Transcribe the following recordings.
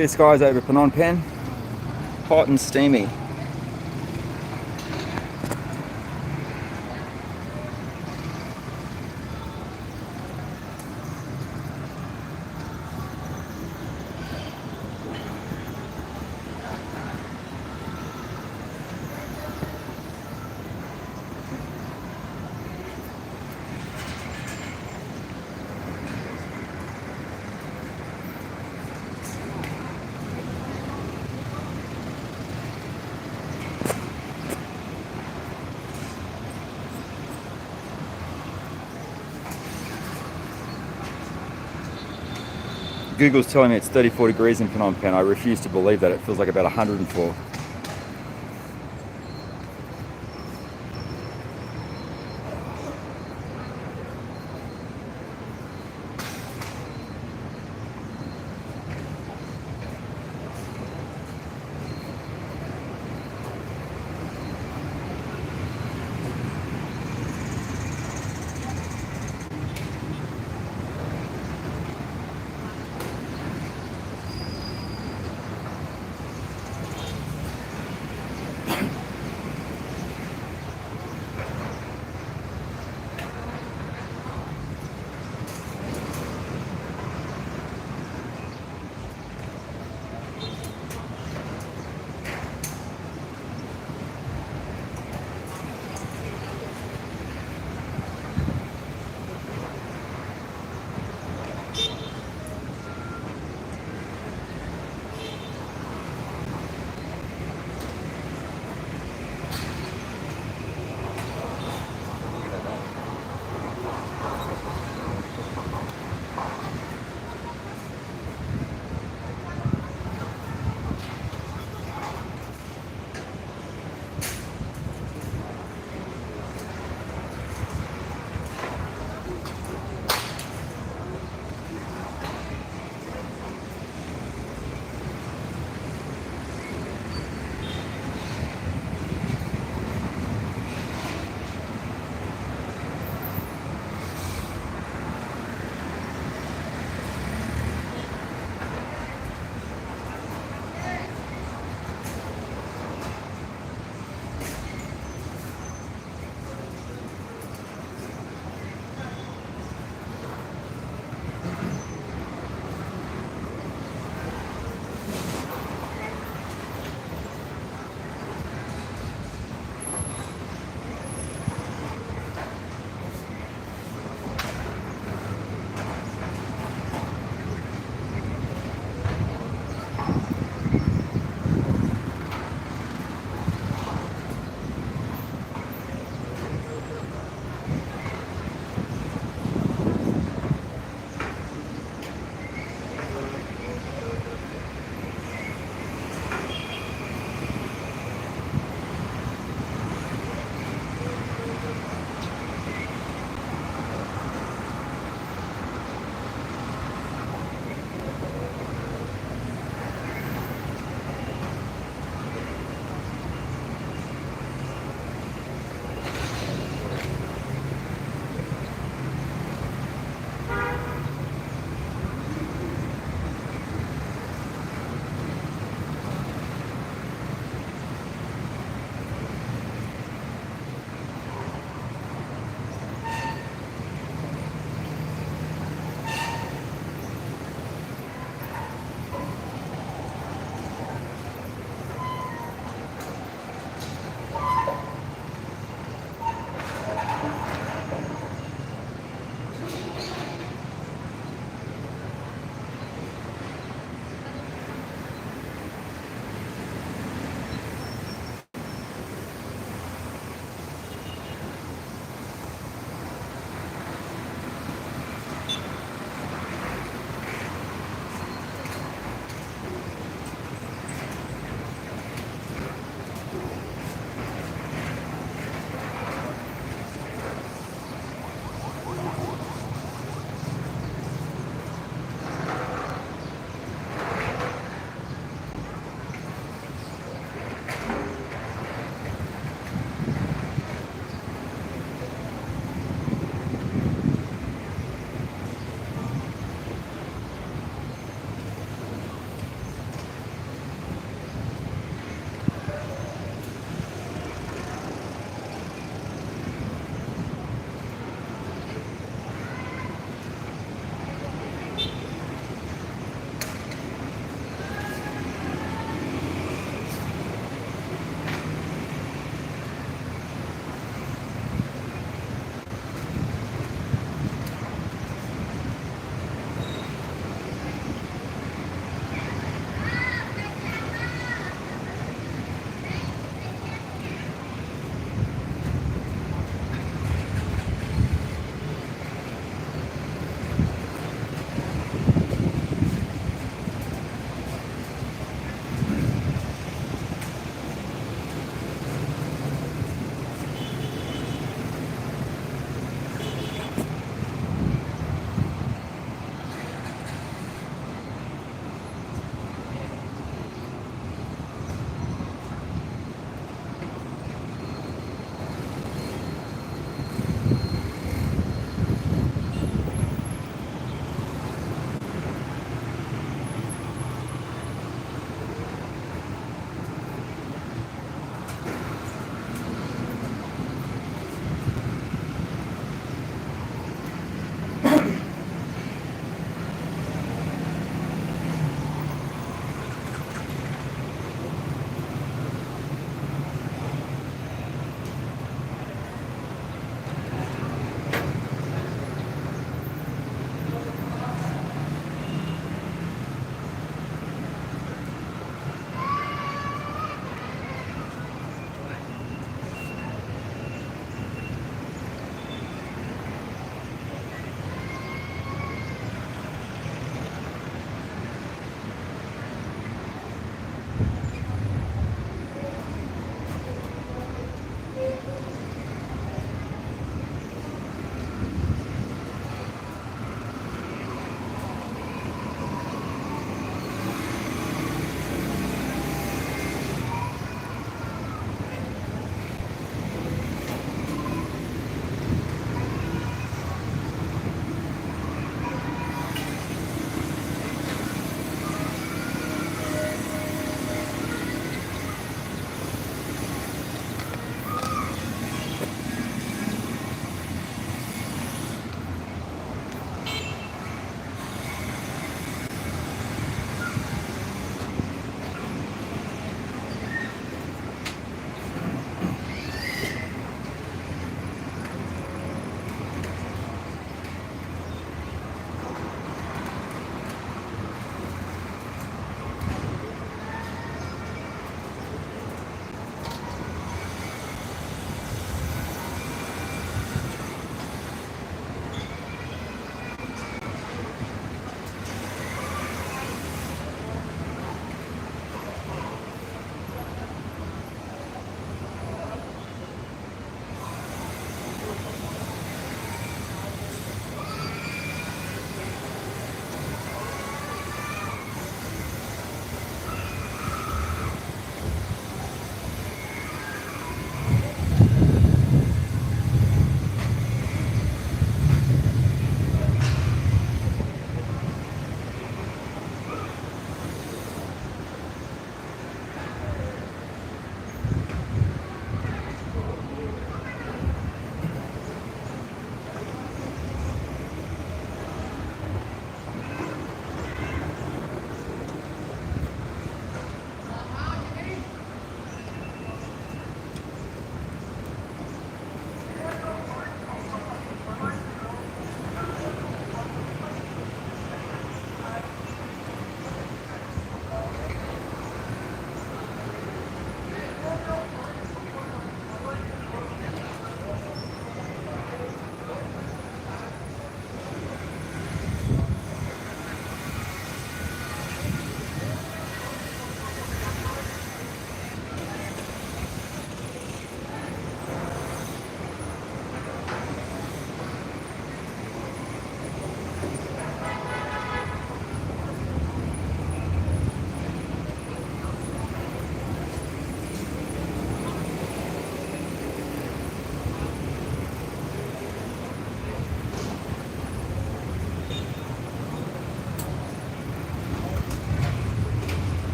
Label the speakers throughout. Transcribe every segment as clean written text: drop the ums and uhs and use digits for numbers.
Speaker 1: Clear skies over Phnom Penh. Hot and steamy. Google's telling me it's 34 degrees in Phnom Penh. I refuse to believe that. It feels like about 104.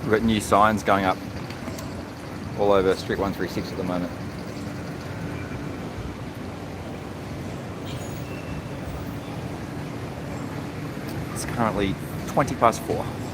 Speaker 1: We've got new signs going up all over Street 136 at the moment. It's currently 4:20.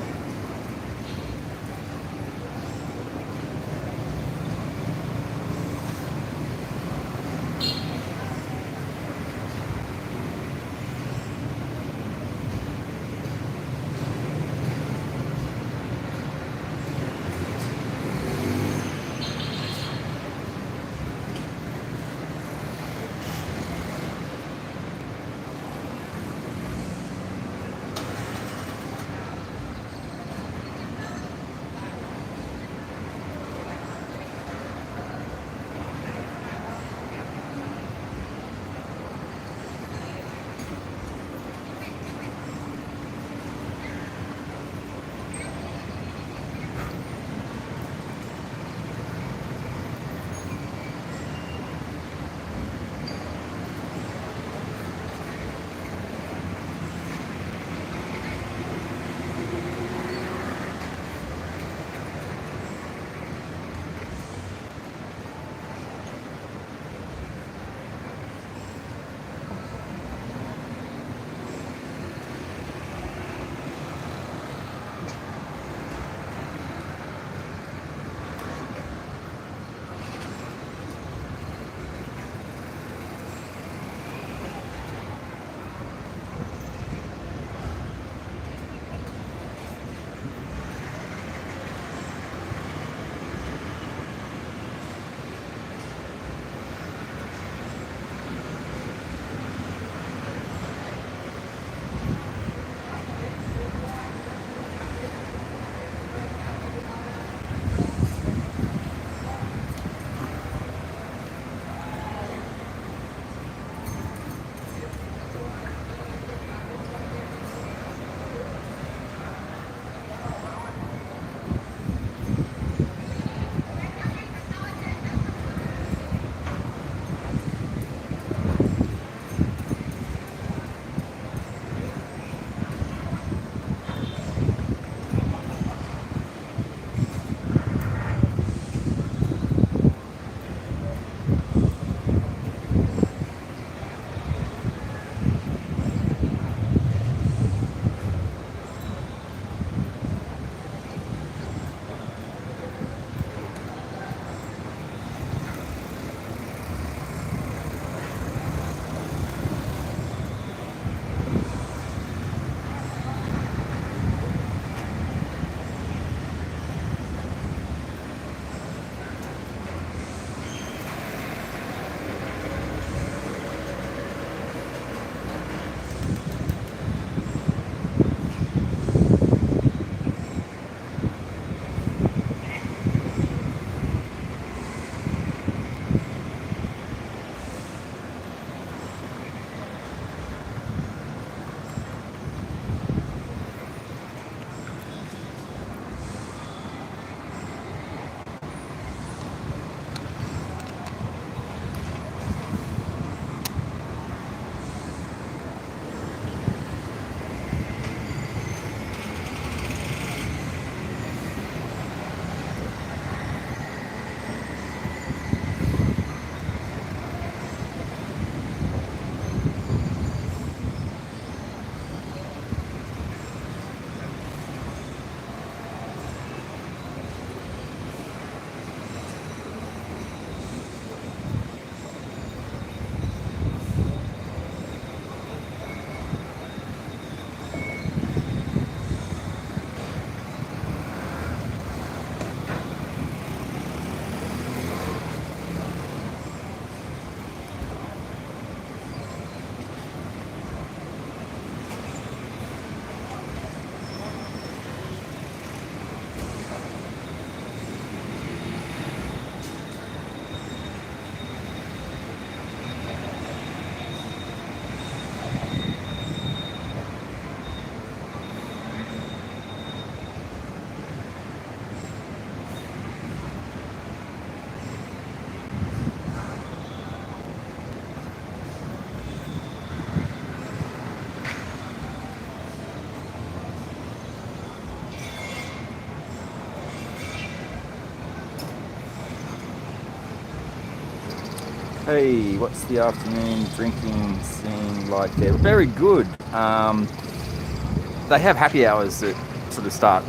Speaker 1: Hey, what's the afternoon drinking scene like there? Very good. They have happy hours that sort of start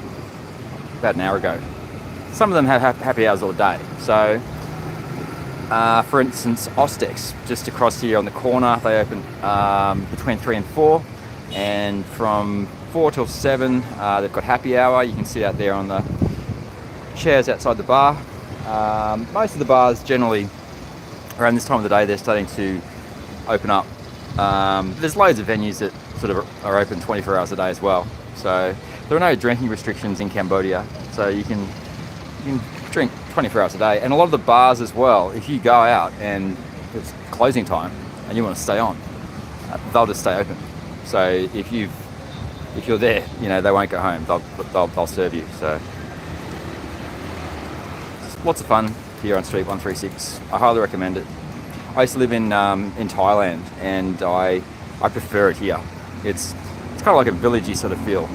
Speaker 1: about an hour ago. Some of them have happy hours all day. So, for instance, Ostex, just across here on the corner, they open between 3 and 4. And from 4 till 7, they've got happy hour. You can sit out there on the chairs outside the bar. Most of the bars generally around this time of the day, they're starting to open up. There's loads of venues that sort of are open 24 hours a day as well. So there are no drinking restrictions in Cambodia. So you can drink 24 hours a day. And a lot of the bars as well, if you go out and it's closing time and you want to stay on, they'll just stay open. So if you're there, you know, they won't go home. They'll serve you. So lots of fun here on Street 136. I highly recommend it. I used to live in Thailand, and I prefer it here. It's kind of like a villagey sort of feel.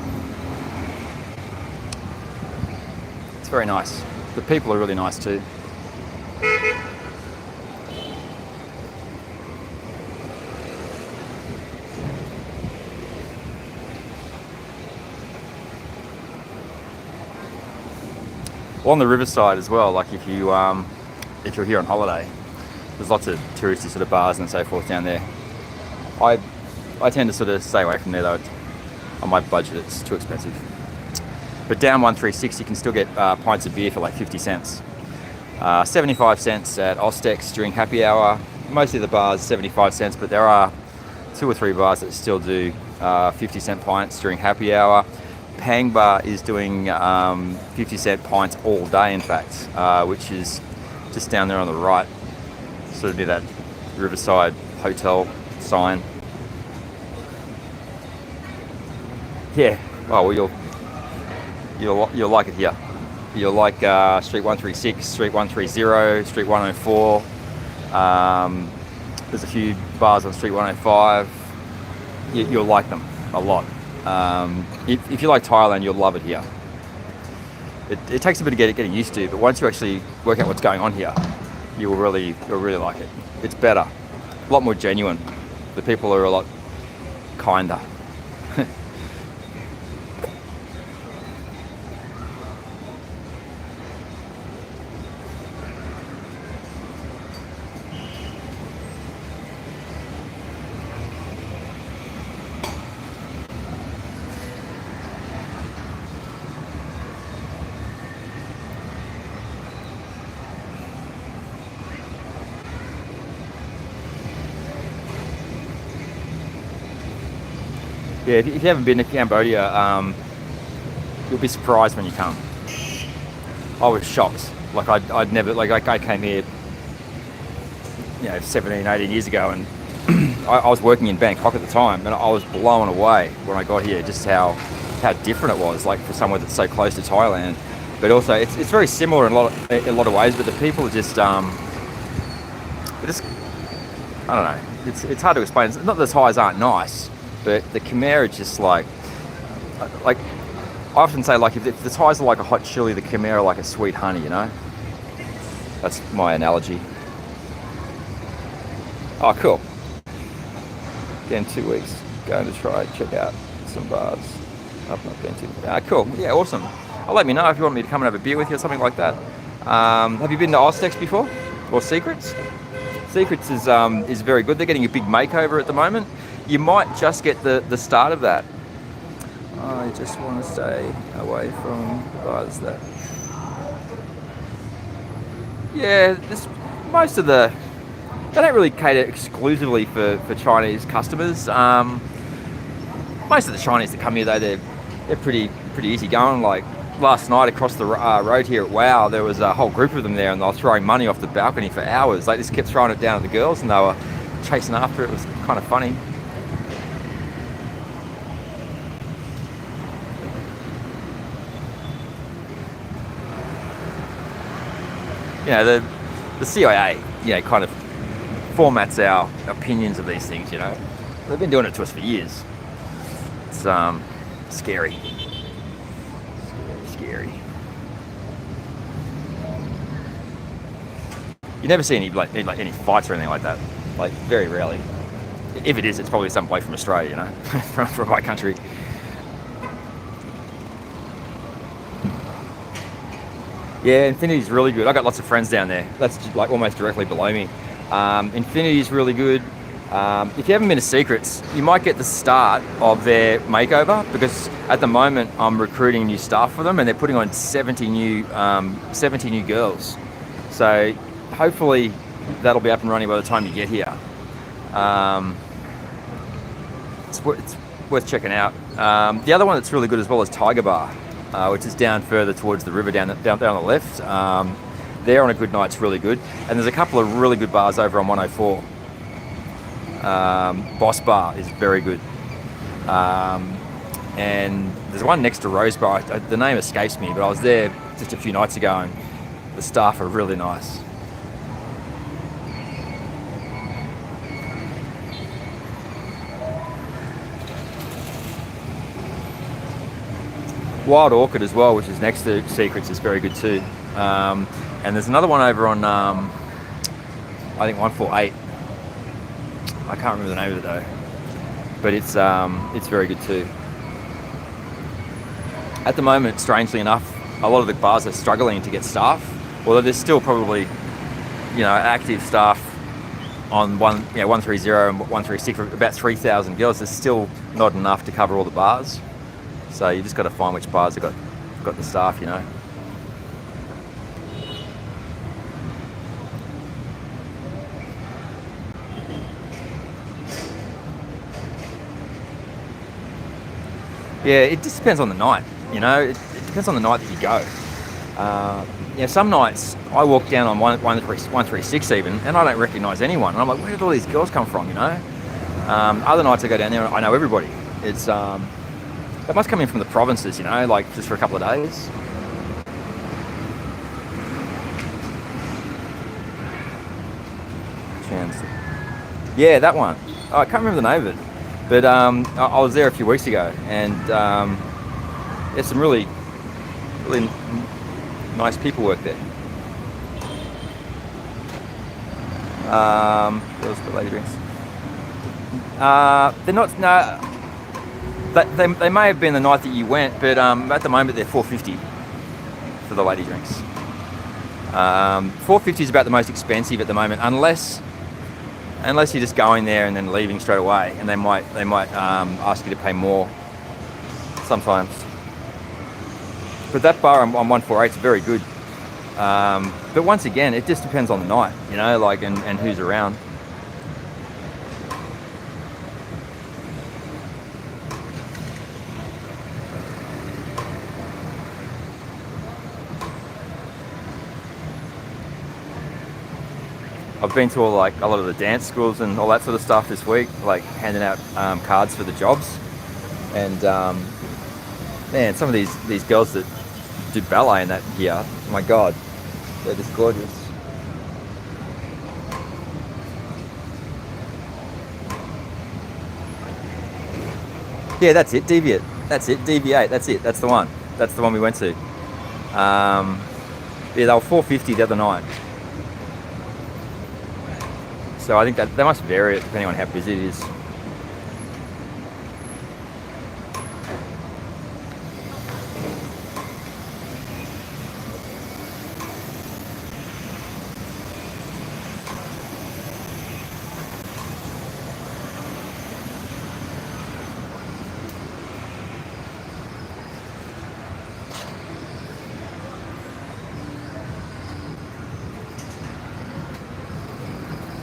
Speaker 1: It's very nice. The people are really nice too. Well, on the riverside as well, like if you're here on holiday, there's lots of touristy sort of bars and so forth down there. I tend to sort of stay away from there though. On my budget, it's too expensive. But down 136, you can still get pints of beer for like 50 cents. 75 cents at Ostex during happy hour. Most of the bars 75 cents, but there are 2 or 3 bars that still do 50-cent pints during happy hour. Pang Bar is doing 50-cent pints all day, in fact, which is just down there on the right, sort of near that Riverside Hotel sign. Yeah, oh well, you'll like it here. You'll like Street 136, Street 130, Street 104. There's a few bars on Street 105. You'll like them a lot. If you like Thailand, you'll love it here. It takes a bit of getting used to, but once you actually work out what's going on here, you'll really like it. It's better, a lot more genuine. The people are a lot kinder. Yeah, if you haven't been to Cambodia, you'll be surprised when you come. I was shocked. Like I'd never, like I came here, 17, 18 years ago, and I was working in Bangkok at the time, and I was blown away when I got here, just how different it was, like for somewhere that's so close to Thailand. But also, it's very similar in a lot of ways, but the people are just, I don't know. It's hard to explain. It's not that the Thais aren't nice, but the Khmer are just like I often say, like if the Thais are like a hot chili, the Khmer are like a sweet honey, you know? That's my analogy. Oh, cool. Again, 2 weeks. Going to try check out some bars I've not been to. Cool. Yeah, awesome. Let me know if you want me to come and have a beer with you or something like that. Have you been to Ostex before? Or Secrets? Secrets is very good. They're getting a big makeover at the moment. You might just get the start of that. I just want to stay away from bars that... Yeah, most of the... They don't really cater exclusively for Chinese customers. Most of the Chinese that come here, though, they're pretty easy going. Like last night across the road here at Wow, there was a whole group of them there, and they were throwing money off the balcony for hours. They just kept throwing it down at the girls, and they were chasing after it. It was kind of funny. The CIA, kind of formats our opinions of these things, They've been doing it to us for years. It's scary. Scary. You never see any any fights or anything like that. Like very rarely. If it is, it's probably some bloke from Australia, you know, from my country. Yeah, Infinity's really good. I got lots of friends down there. That's just like almost directly below me. Infinity's really good. If you haven't been to Secrets, you might get the start of their makeover, because at the moment I'm recruiting new staff for them, and they're putting on 70 new girls. So hopefully that'll be up and running by the time you get here. It's worth checking out. The other one that's really good as well is Tiger Bar, which is down further towards the river, down on the left. There on a good night's really good. And there's a couple of really good bars over on 104. Boss Bar is very good. And there's one next to Rose Bar. The name escapes me, but I was there just a few nights ago, and the staff are really nice. Wild Orchid as well, which is next to Secrets, is very good too. And there's another one over on, I think 148. I can't remember the name of it though, but it's very good too. At the moment, strangely enough, a lot of the bars are struggling to get staff, although there's still probably, you know, active staff on 130 and 136 for about 3,000 girls. There's still not enough to cover all the bars, so you just got to find which bars have got the staff, you know. Yeah, it just depends on the night, you know. It depends on the night that you go. Some nights I walk down on 136 even, and I don't recognise anyone. And I'm like, where did all these girls come from, you know? Other nights I go down there and I know everybody. It's they must come in from the provinces, you know, like just for a couple of days. Yeah, that one. Oh, I can't remember the name of it. But I was there a few weeks ago, and there's some really nice people work there. Those the lady drinks. They're not. No, they may have been the night that you went, but at the moment they're $4.50 for the lady drinks. $4.50 is about the most expensive at the moment, unless you're just going there and then leaving straight away, and they might ask you to pay more sometimes. But that bar on 148 is very good. But once again, it just depends on the night, you know, like and who's around. I've been to a lot of the dance schools and all that sort of stuff this week, like handing out cards for the jobs. And man, some of these girls that do ballet and that here, oh my God, they're just gorgeous. Yeah, that's it, Deviate. That's it, Deviate. That's it. That's the one. That's the one we went to. Yeah, they were $4.50 the other night. So I think that they must vary it depending on how busy it is.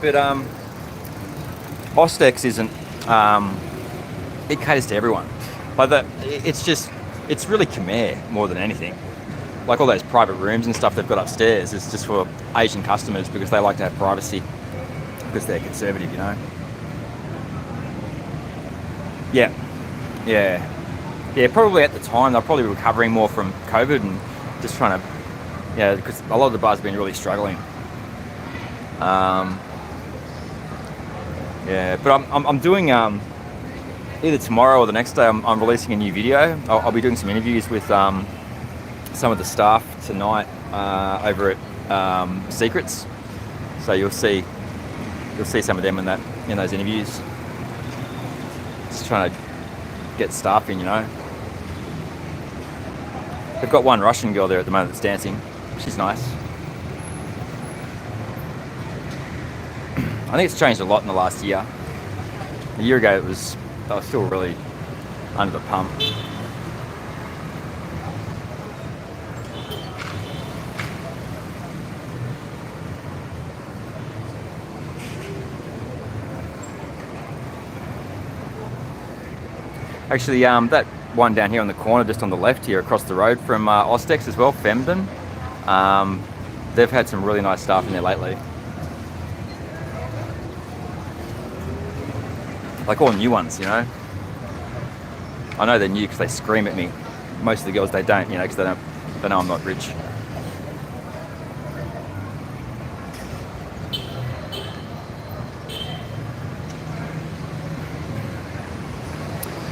Speaker 1: But Ostex isn't. It caters to everyone. Like it's really Khmer more than anything. Like all those private rooms and stuff they've got upstairs is just for Asian customers because they like to have privacy because they're conservative, you know. Yeah. Probably at the time they're probably recovering more from COVID and just trying to, because a lot of the bars have been really struggling. But I'm doing either tomorrow or the next day. I'm releasing a new video. I'll be doing some interviews with some of the staff tonight over at Secrets, So you'll see some of them in those interviews. Just trying to get staff in, you know. They've got one Russian girl there at the moment that's dancing. She's nice. I think it's changed a lot in the last year. A year ago they were still really under the pump. Actually, that one down here on the corner, just on the left here, across the road from Ostex as well, Femden. They've had some really nice staff in there lately. Like all new ones, you know. I know they're new because they scream at me. Most of the girls, they don't, you know, because they know I'm not rich.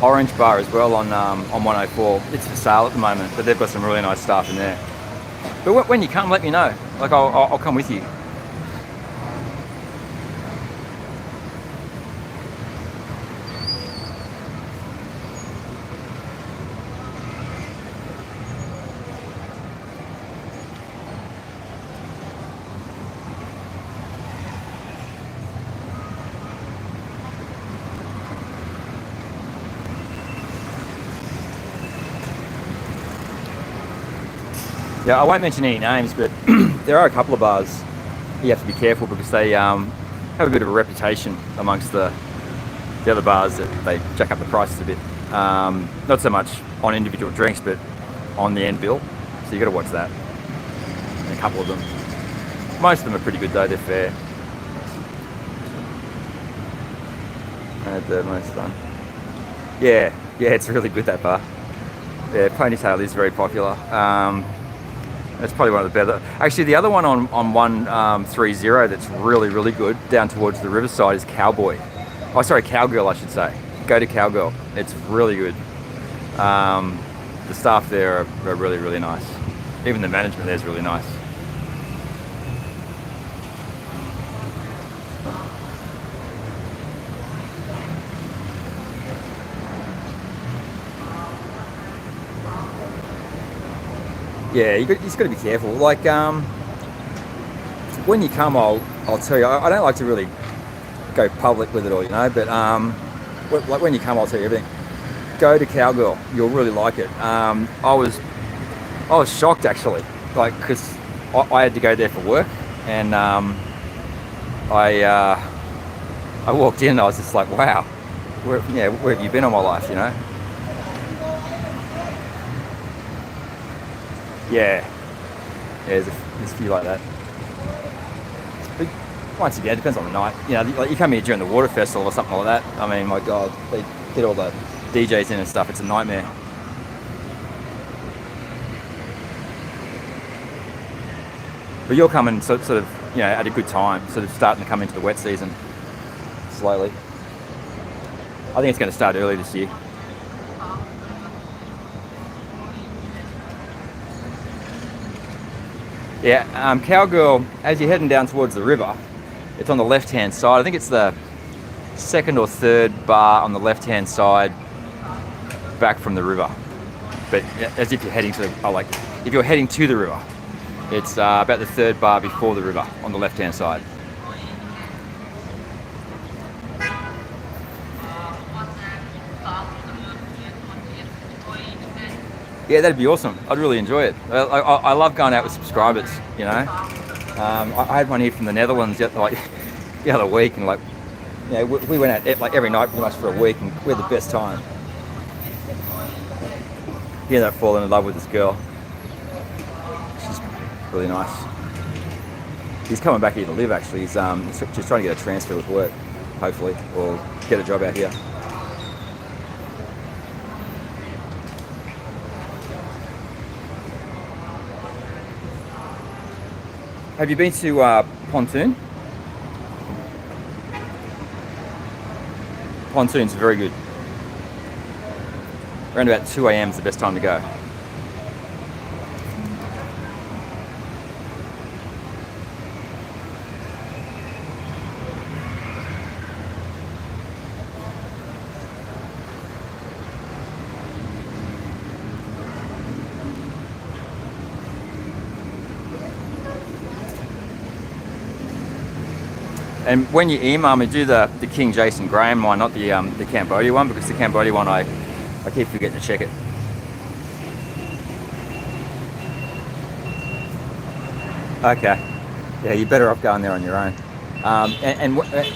Speaker 1: Orange Bar as well on 104. It's for sale at the moment, but they've got some really nice staff in there. But when you come, let me know. Like I'll come with you. Yeah, I won't mention any names, but there are a couple of bars you have to be careful because they have a bit of a reputation amongst the other bars that they jack up the prices a bit. Not so much on individual drinks, but on the end bill. So you got to watch that. And a couple of them. Most of them are pretty good though. They're fair. I had the most fun. Yeah, it's really good, that bar. Yeah, Ponytail is very popular. That's probably one of the better. Actually, the other one on 130 that's really, really good down towards the riverside is Cowboy. Oh, sorry, Cowgirl, I should say. Go to Cowgirl. It's really good. The staff there are really, really nice. Even the management there is really nice. Yeah, you just got to be careful. Like, when you come, I'll tell you. I don't like to really go public with it all, you know. But like when you come, I'll tell you everything. Go to Cowgirl. You'll really like it. I was shocked actually, like because I had to go there for work, and I walked in and I was just like, wow, where have you been all my life, you know? Yeah, there's a few like that. But once again, it depends on the night. You know, like you come here during the water festival or something like that. I mean, my God, they get all the DJs in and stuff. It's a nightmare. But you're coming sort of, you know, at a good time, sort of starting to come into the wet season slowly. I think it's going to start early this year. Yeah, Cowgirl, as you're heading down towards the river, it's on the left-hand side. I think it's the second or third bar on the left-hand side back from the river. But as if you're heading to if you're heading to the river, it's about the third bar before the river on the left-hand side. Yeah, that'd be awesome. I'd really enjoy it. I love going out with subscribers, you know. I had one here from the Netherlands the other week, and we went out like every night pretty much for a week, and we had the best time. He ended up falling in love with this girl. She's really nice. He's coming back here to live actually. He's just trying to get a transfer with work, hopefully, or get a job out here. Have you been to Pontoon? Pontoon's very good. Around about 2 a.m. is the best time to go. And when you email me, do the King Jason Graham one, not the Cambodia one, because the Cambodia one I keep forgetting to check it. Okay. Yeah, you're better off going there on your own.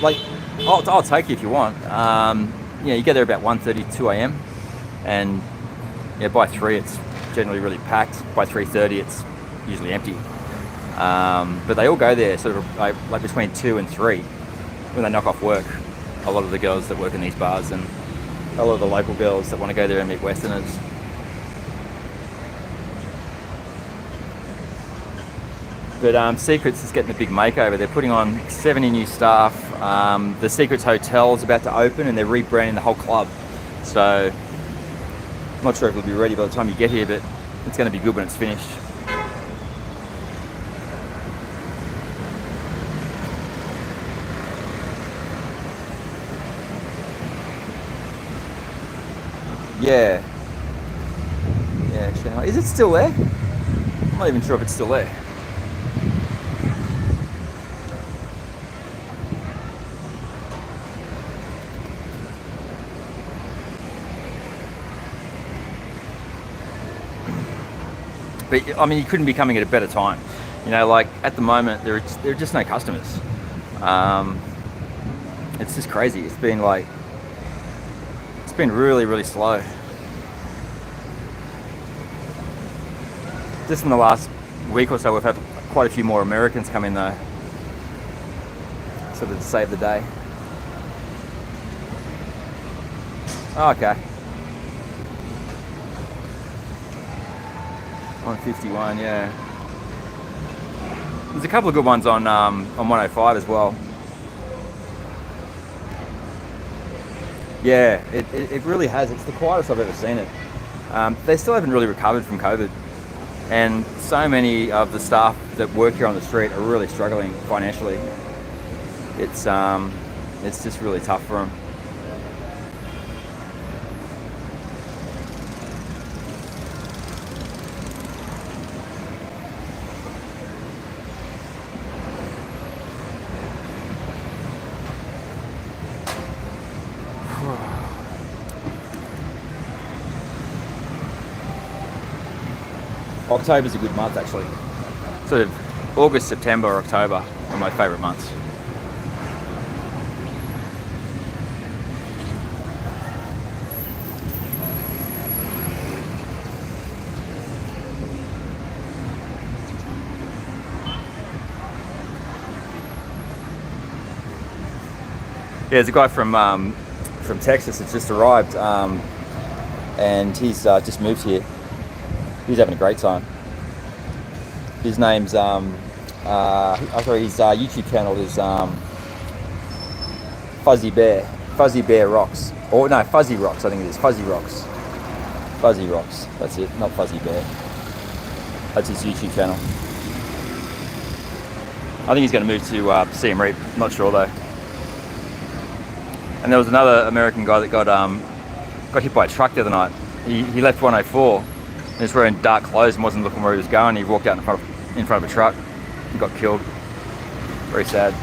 Speaker 1: Like, I'll take you if you want. Yeah, you get there about 1:30, 2 a.m. and yeah, by 3 it's generally really packed. By 3:30 it's usually empty. But they all go there sort of like between 2 and 3 when they knock off work. A lot of the girls that work in these bars and a lot of the local girls that want to go there and meet Westerners. But Secrets is getting a big makeover. They're putting on 70 new staff. The Secrets Hotel is about to open and they're rebranding the whole club. So I'm not sure if it'll be ready by the time you get here, but it's going to be good when it's finished. Yeah. Yeah, actually, is it still there? I'm not even sure if it's still there. But I mean, you couldn't be coming at a better time. You know, like at the moment, there are just no customers. It's just crazy. It's been really, really slow. Just in the last week or so, we've had quite a few more Americans come in though, sort of to save the day. Oh, okay. 151, yeah. There's a couple of good ones on 105 as well. Yeah, it really has. It's the quietest I've ever seen it. They still haven't really recovered from COVID. And so many of the staff that work here on the street are really struggling financially. It's just really tough for them. October's a good month actually. Sort of August, September, October are my favourite months. Yeah, there's a guy from Texas that's just arrived, and he's just moved here. He's having a great time. His name's his YouTube channel is Fuzzy Bear Rocks, or no, Fuzzy Rocks. I think it is Fuzzy Rocks. That's it, not Fuzzy Bear. That's his YouTube channel. I think he's going to move to Siem Reap. Not sure though. And there was another American guy that got hit by a truck the other night. He left 104. He was wearing dark clothes and wasn't looking where he was going. He walked out in front of a truck and got killed. Very sad.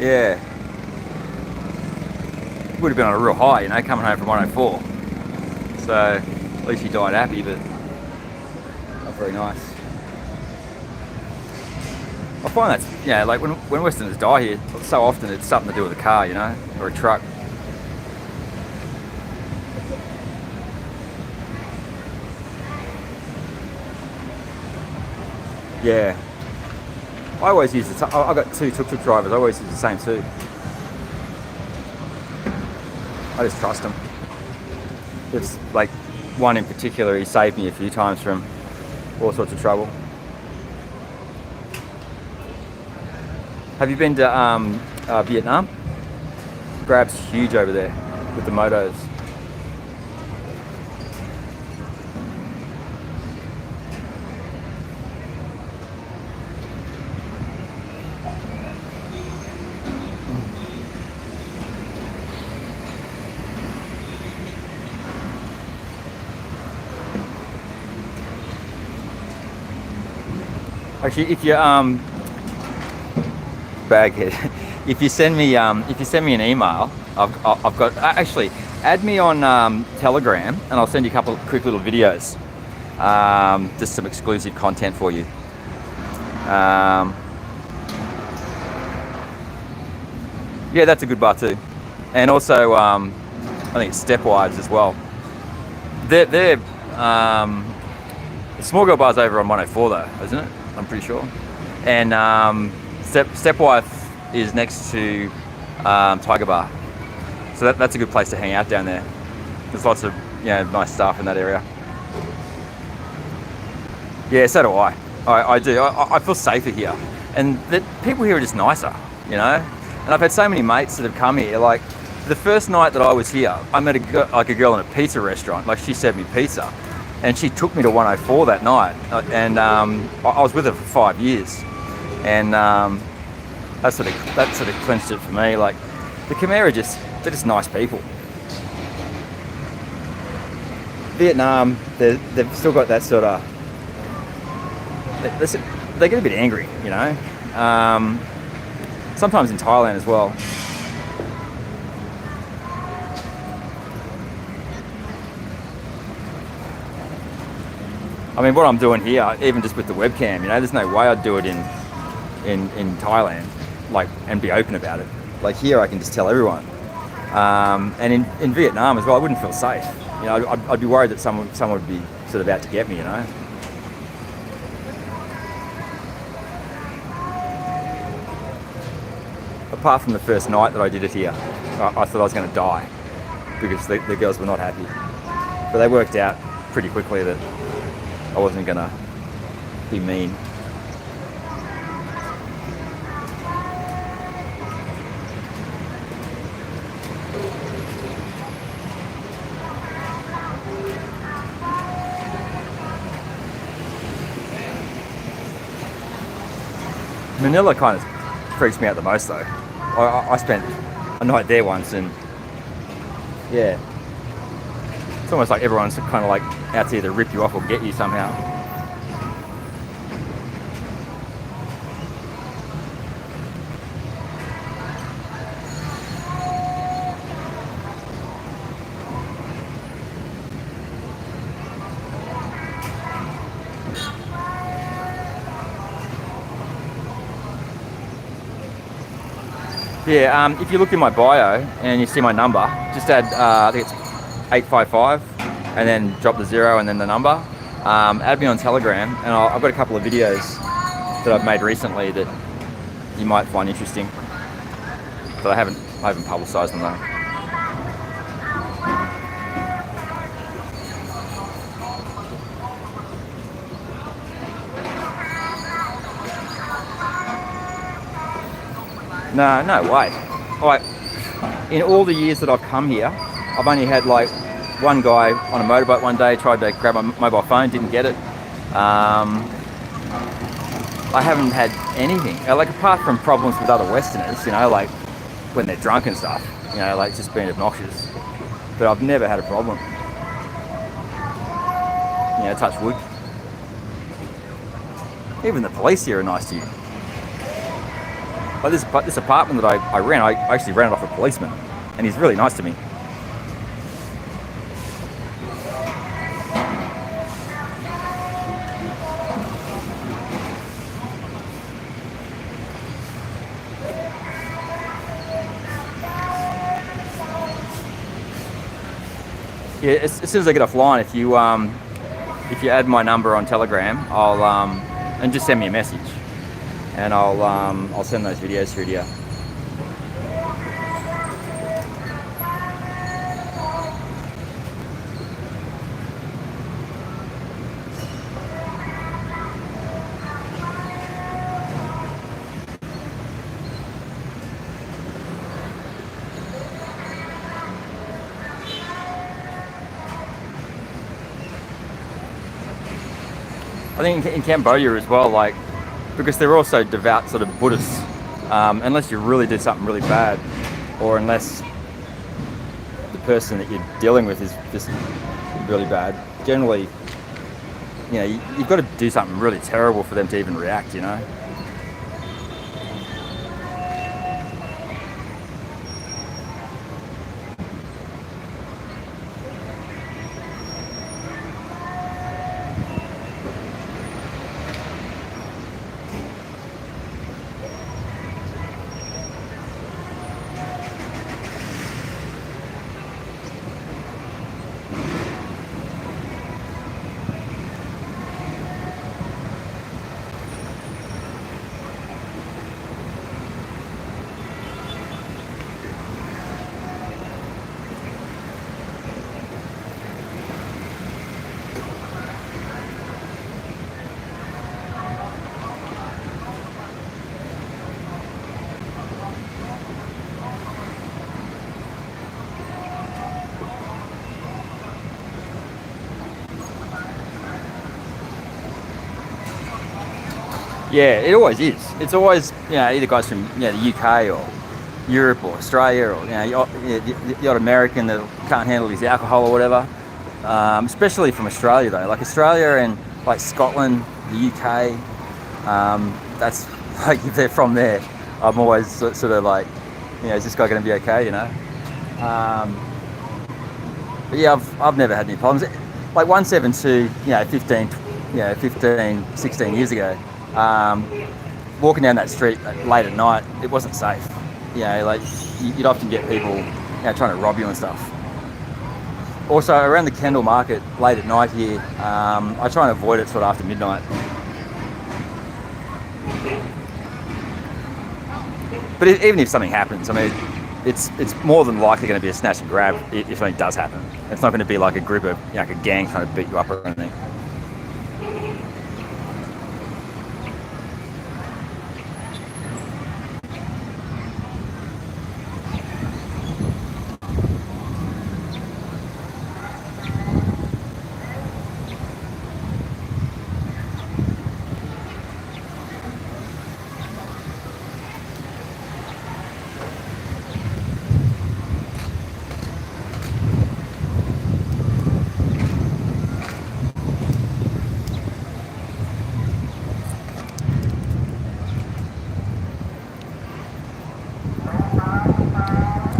Speaker 1: Yeah. Would have been on a real high, you know, coming home from 104. So at least he died happy, but not very nice. I find that's, yeah, like when Westerners die here, so often it's something to do with a car, you know, or a truck. Yeah. I always use the, I've got two tuk-tuk drivers, I always use the same two. I just trust them. It's like one in particular, he saved me a few times from all sorts of trouble. Have you been to Vietnam? Grab's huge over there with the motos. Actually, if you baghead, if you send me an email, I've got actually add me on Telegram, and I'll send you a couple of quick little videos, just some exclusive content for you. Yeah, that's a good bar too, and also I think it's Stepwives as well. They're the small girl bar's over on 104 though, isn't it? I'm pretty sure. And Stepwife is next to Tiger Bar, so that's a good place to hang out down there. There's lots of nice stuff in that area. Yeah, so do I. I do. I feel safer here, and the people here are just nicer, you know. And I've had so many mates that have come here. Like the first night that I was here, I met a girl in a pizza restaurant. Like she served me pizza, and she took me to 104 that night, and I was with her for 5 years, and that sort of clinched it for me. Like the Khmer they're just nice people. Vietnam, they've still got that sort of. They get a bit angry, you know. Sometimes in Thailand as well. I mean, what I'm doing here, even just with the webcam, you know, there's no way I'd do it in Thailand, like, and be open about it. Like here, I can just tell everyone. And in Vietnam as well, I wouldn't feel safe. You know, I'd be worried that someone would be sort of out to get me, you know. Apart from the first night that I did it here, I thought I was going to die because the girls were not happy. But they worked out pretty quickly that I wasn't going to be mean. Manila kind of freaks me out the most though. I spent a night there once, and yeah, it's almost like everyone's kind of like out to either rip you off or get you somehow. Yeah, if you look in my bio and you see my number, just add, I think it's 855, and then drop the 0 and then the number. Add me on Telegram, and I've got a couple of videos that I've made recently that you might find interesting, but I haven't publicised them though. No way. Like, in all the years that I've come here, I've only had like one guy on a motorbike one day tried to grab my mobile phone, didn't get it. I haven't had anything, like apart from problems with other Westerners, you know, like when they're drunk and stuff, you know, like just being obnoxious. But I've never had a problem. You know, touch wood. Even the police here are nice to you. Like this apartment that I rent, I actually rented off a policeman, and he's really nice to me. Yeah, as soon as I get offline, if you add my number on Telegram, I'll and just send me a message, and I'll send those videos through to you. think in Cambodia as well, like, because they're also devout sort of Buddhists, unless you really do something really bad, or unless the person that you're dealing with is just really bad, generally, you know, you've got to do something really terrible for them to even react, you know. Yeah, it always is. It's always, you know, either guys from, you know, the UK or Europe or Australia, or, you know, the odd American that can't handle his alcohol or whatever. Especially from Australia though, like Australia and like Scotland, the UK. That's like, if they're from there, I'm always sort of like, you know, is this guy going to be okay? You know. But yeah, I've never had any problems. Like 172, you know, 15, 16 years ago. Walking down that street late at night, it wasn't safe. You know, like you'd often get people, you know, trying to rob you and stuff. Also, around the Kendall Market late at night here, I try and avoid it sort of after midnight. But even if something happens, I mean, it's more than likely going to be a snatch and grab if something does happen. It's not going to be like a group of, you know, like a gang trying to beat you up or anything.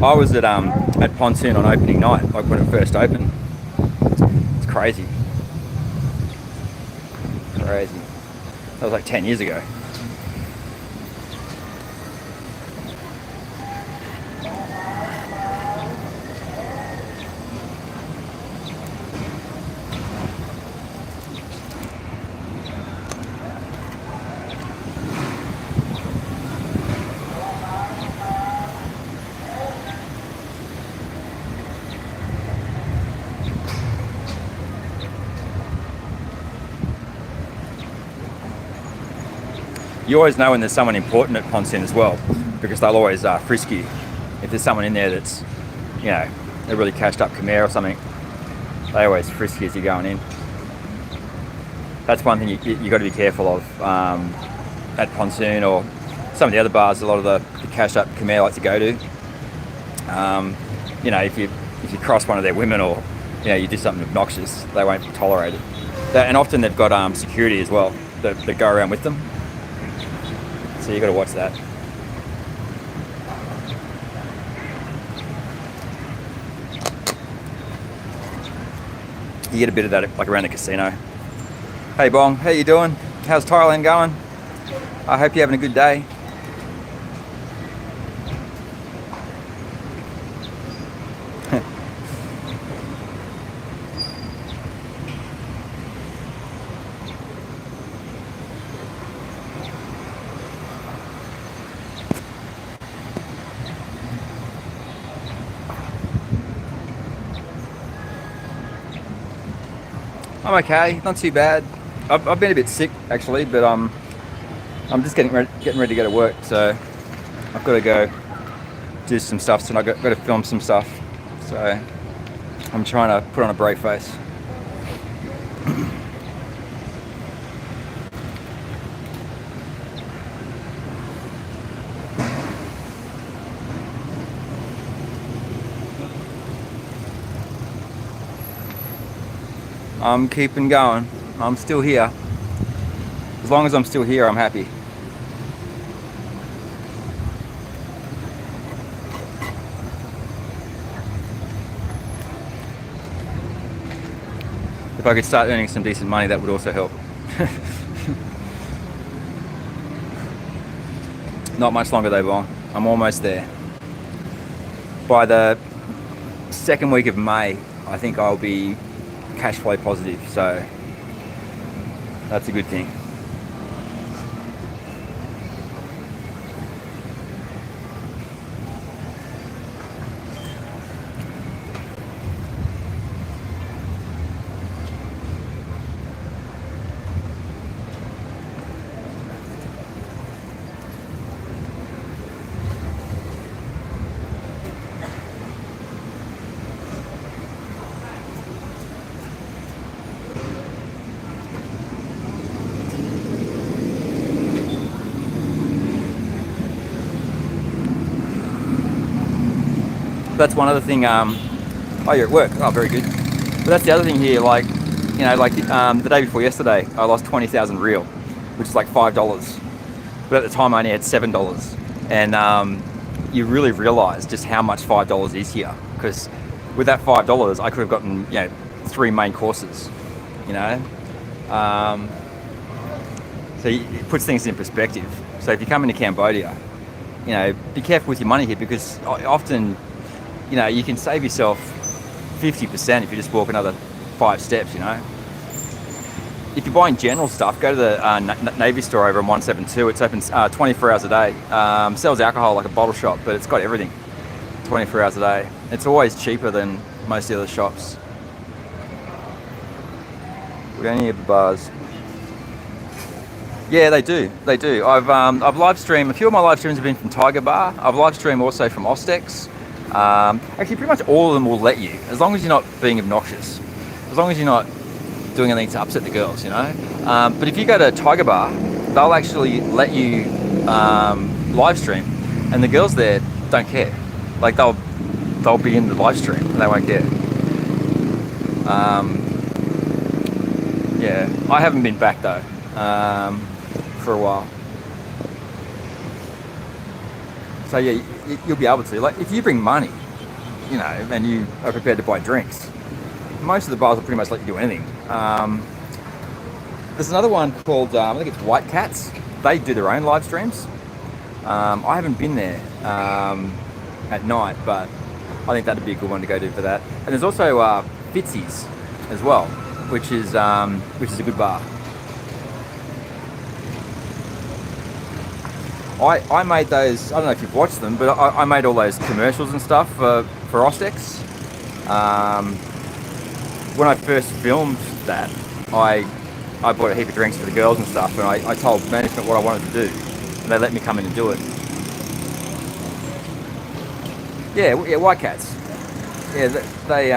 Speaker 1: I was at Pontoon on opening night, like when it first opened. It's crazy. Crazy. That was like 10 years ago. You always know when there's someone important at Pontoon as well, because they'll always frisk you. If there's someone in there that's, you know, a really cashed up Khmer or something, they always frisk you as you're going in. That's one thing you got to be careful of at Pontoon or some of the other bars. A lot of the cashed up Khmer like to go to. You know, if you cross one of their women or, you know, you do something obnoxious, they won't tolerate it. And often they've got security as well that go around with them. So you got to watch that. You get a bit of that like around the casino. Hey Bong, how you doing? How's Thailand going? I hope you're having a good day. I'm okay, not too bad. I've been a bit sick actually, but I'm just getting ready to go to work. So I've got to go do some stuff, so I've got to film some stuff. So I'm trying to put on a brave face. I'm keeping going. I'm still here. As long as I'm still here, I'm happy. If I could start earning some decent money, that would also help. Not much longer though, Bon. I'm almost there. By the second week of May, I think I'll be cash flow positive, so that's a good thing. That's one other thing. Oh, you're at work. Oh, very good. But that's the other thing here. Like, you know, like the day before yesterday, I lost 20,000 real, which is like $5. But at the time, I only had $7, and you really realise just how much $5 is here. Because with that $5, I could have gotten, you know, 3 main courses. You know, so it puts things in perspective. So if you come into Cambodia, you know, be careful with your money here, because often, you know, you can save yourself 50% if you just walk another 5 steps, you know. If you're buying general stuff, go to the Navy store over on 172. It's open 24 hours a day. Sells alcohol like a bottle shop, but it's got everything 24 hours a day. It's always cheaper than most of the other shops. We don't have the bars. Yeah, they do. They do. I've live streamed. A few of my live streams have been from Tiger Bar. I've live streamed also from Ostex. Actually, pretty much all of them will let you, as long as you're not being obnoxious, as long as you're not doing anything to upset the girls, you know. But if you go to Tiger Bar, they'll actually let you live stream, and the girls there don't care. Like they'll be in the live stream and they won't care. Yeah, I haven't been back though for a while. So yeah, you'll be able to. Like if you bring money, you know, and you are prepared to buy drinks, most of the bars will pretty much let you do anything. There's another one called, I think it's White Cats. They do their own live streams. I haven't been there at night, but I think that'd be a good one to go to for that. And there's also Fitzy's as well, which is a good bar. I made those, I don't know if you've watched them, but I made all those commercials and stuff for Ostex. When I first filmed that, I bought a heap of drinks for the girls and stuff, and I told management what I wanted to do, and they let me come in and do it. Yeah, White Cats. Yeah, they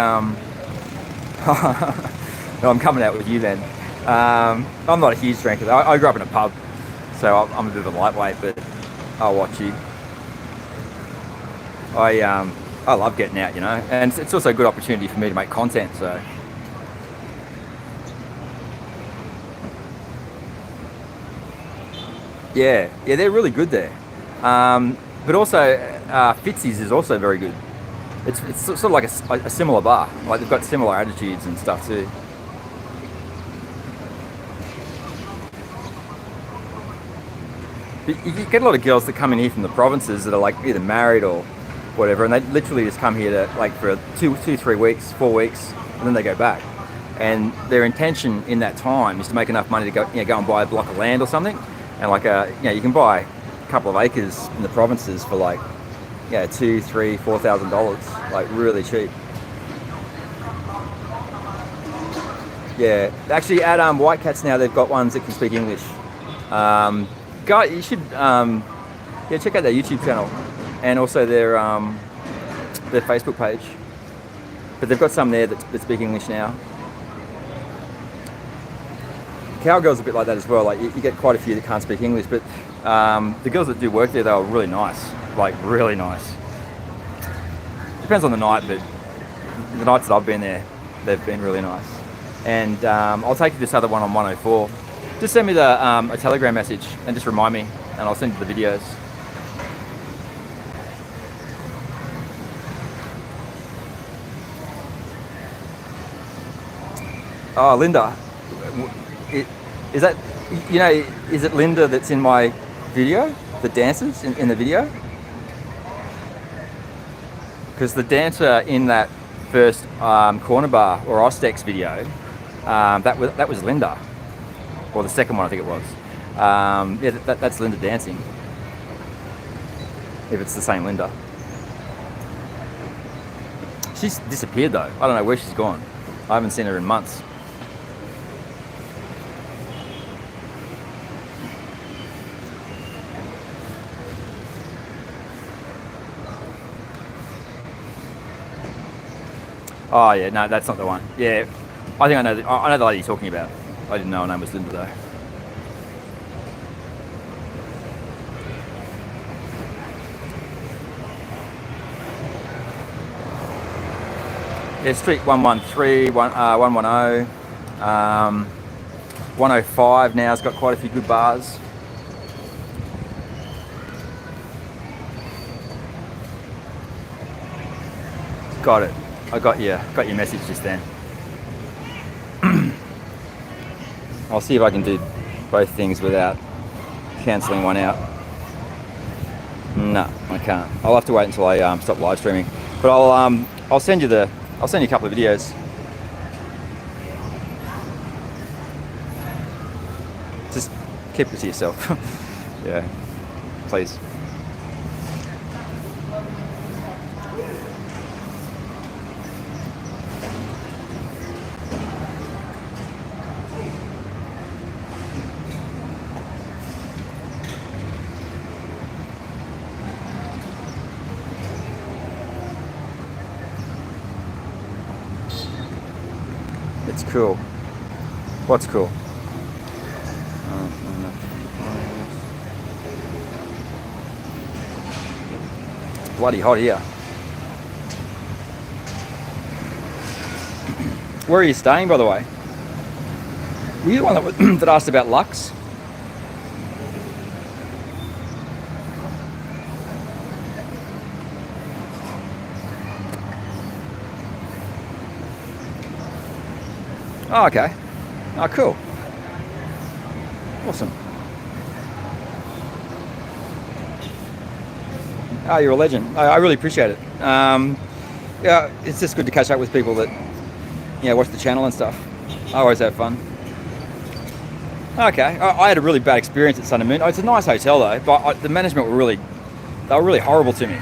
Speaker 1: no, I'm coming out with you then. I'm not a huge drinker. I grew up in a pub, so I'm a bit of a lightweight, but I'll watch you. I love getting out, you know, and it's also a good opportunity for me to make content, so. Yeah, they're really good there. But also, Fitzy's is also very good. It's sort of like a similar bar. Like they've got similar attitudes and stuff too. But you get a lot of girls that come in here from the provinces that are like either married or whatever, and they literally just come here to like for 3 weeks, 4 weeks, and then they go back. And their intention in that time is to make enough money to go and buy a block of land or something. And like you can buy a couple of acres in the provinces for like, $2,000, $3,000, $4,000, like really cheap. Yeah, actually at White Cats now they've got ones that can speak English. You should check out their YouTube channel and also their Facebook page. But they've got some there that speak English now. Cowgirl's a bit like that as well. Like you get quite a few that can't speak English, but the girls that do work there, they were really nice, like really nice. Depends on the night, but the nights that I've been there, they've been really nice. and I'll take you this other one on 104. Just send me a Telegram message and just remind me, and I'll send you the videos. Oh, Linda, is that, you know, is it Linda that's in my video, that dances in the video? Because the dancer in that first corner bar or Ostex video, that was Linda, or the second one I think it was. Yeah, that's Linda dancing, if it's the same Linda. She's disappeared though. I don't know where she's gone. I haven't seen her in months. Oh yeah, no, that's not the one. Yeah, I think I know the lady you're talking about. I didn't know her name was Linda though. Yeah, Street 113, 110, 105 now has got quite a few good bars. Got it. I got your message just then. I'll see if I can do both things without cancelling one out. No, I can't. I'll have to wait until I stop live streaming. But I'll send you a couple of videos. Just keep it to yourself. Yeah, please. It's cool. What's cool? It's bloody hot here. Where are you staying, by the way? Were you the one that asked about Lux? Oh, okay. Oh, cool. Awesome. Oh, you're a legend. I really appreciate it. Yeah, it's just good to catch up with people that, you know, watch the channel and stuff. I always have fun. Okay, I had a really bad experience at Sun and Moon. Oh, it's a nice hotel though, but the management were really horrible to me.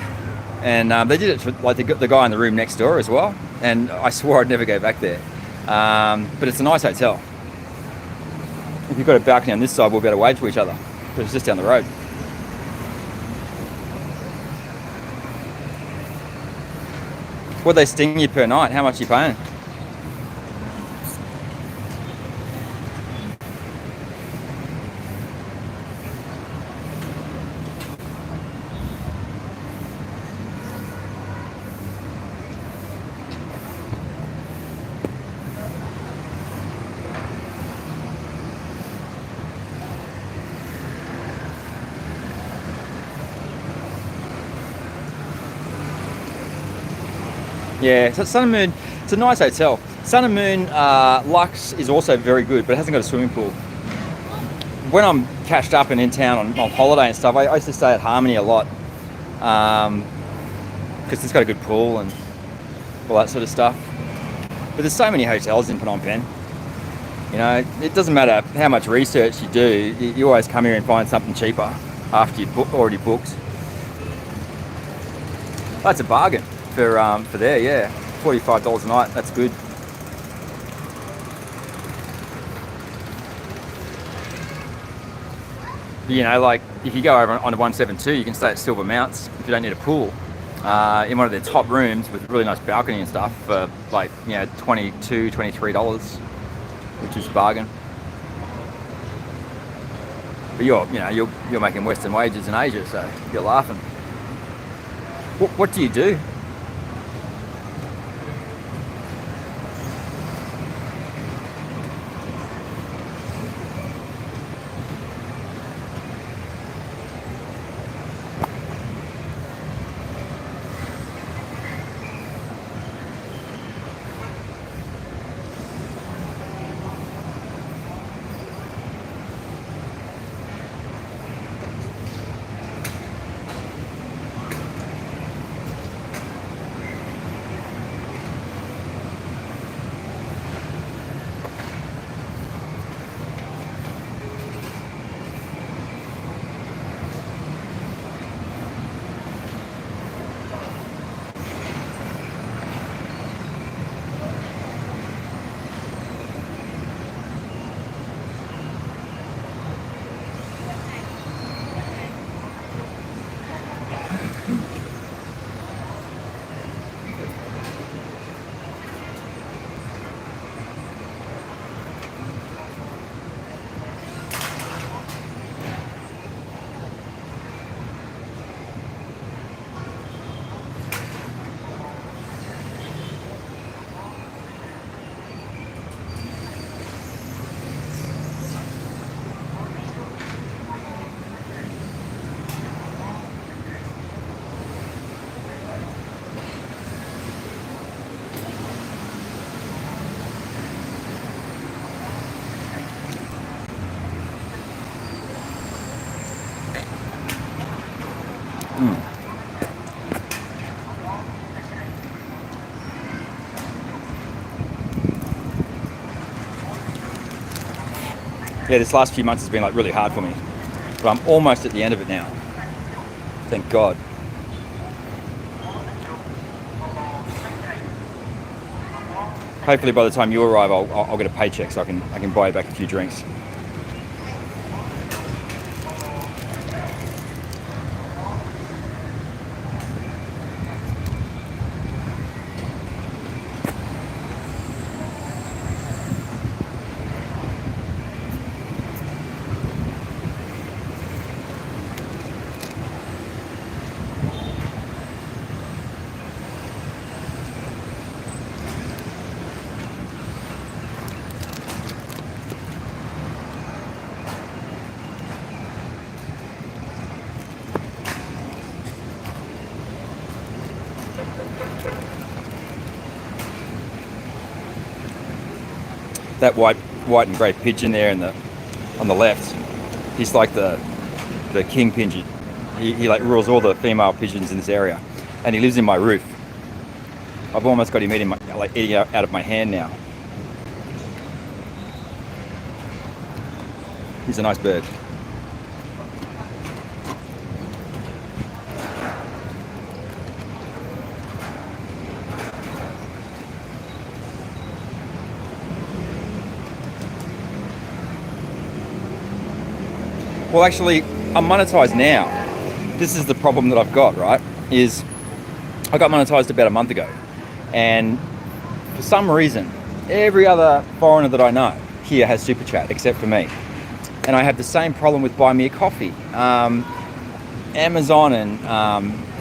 Speaker 1: And they did it to like the guy in the room next door as well. And I swore I'd never go back there. But it's a nice hotel. If you've got a balcony on this side, we'll be able to wave to each other, because it's just down the road. What they sting you per night? How much are you paying? Yeah, so Sun and Moon, it's a nice hotel. Sun and Moon Lux is also very good, but it hasn't got a swimming pool. When I'm cashed up and in town on holiday and stuff, I used to stay at Harmony a lot, because it's got a good pool and all that sort of stuff. But there's so many hotels in Phnom Penh. You know, it doesn't matter how much research you do, you always come here and find something cheaper after you've already booked. That's a bargain for there, yeah. $45 a night, that's good. You know, like if you go over onto 172, you can stay at Silver Mounts if you don't need a pool. In one of their top rooms with really nice balcony and stuff for like, you know, $22, $23, which is a bargain. But you're making Western wages in Asia, so you're laughing. What do you do? Yeah, this last few months has been like really hard for me, but I'm almost at the end of it now. Thank God. Hopefully by the time you arrive, I'll get a paycheck so I can buy you back a few drinks. That white and grey pigeon there on the left, he's like the king pigeon. He like rules all the female pigeons in this area, and he lives in my roof. I've almost got him eating out of my hand now. He's a nice bird. Well, actually, I'm monetized now. This is the problem that I've got, right? Is I got monetized about a month ago, and for some reason, every other foreigner that I know here has Super Chat except for me. And I have the same problem with Buy Me a Coffee. Amazon and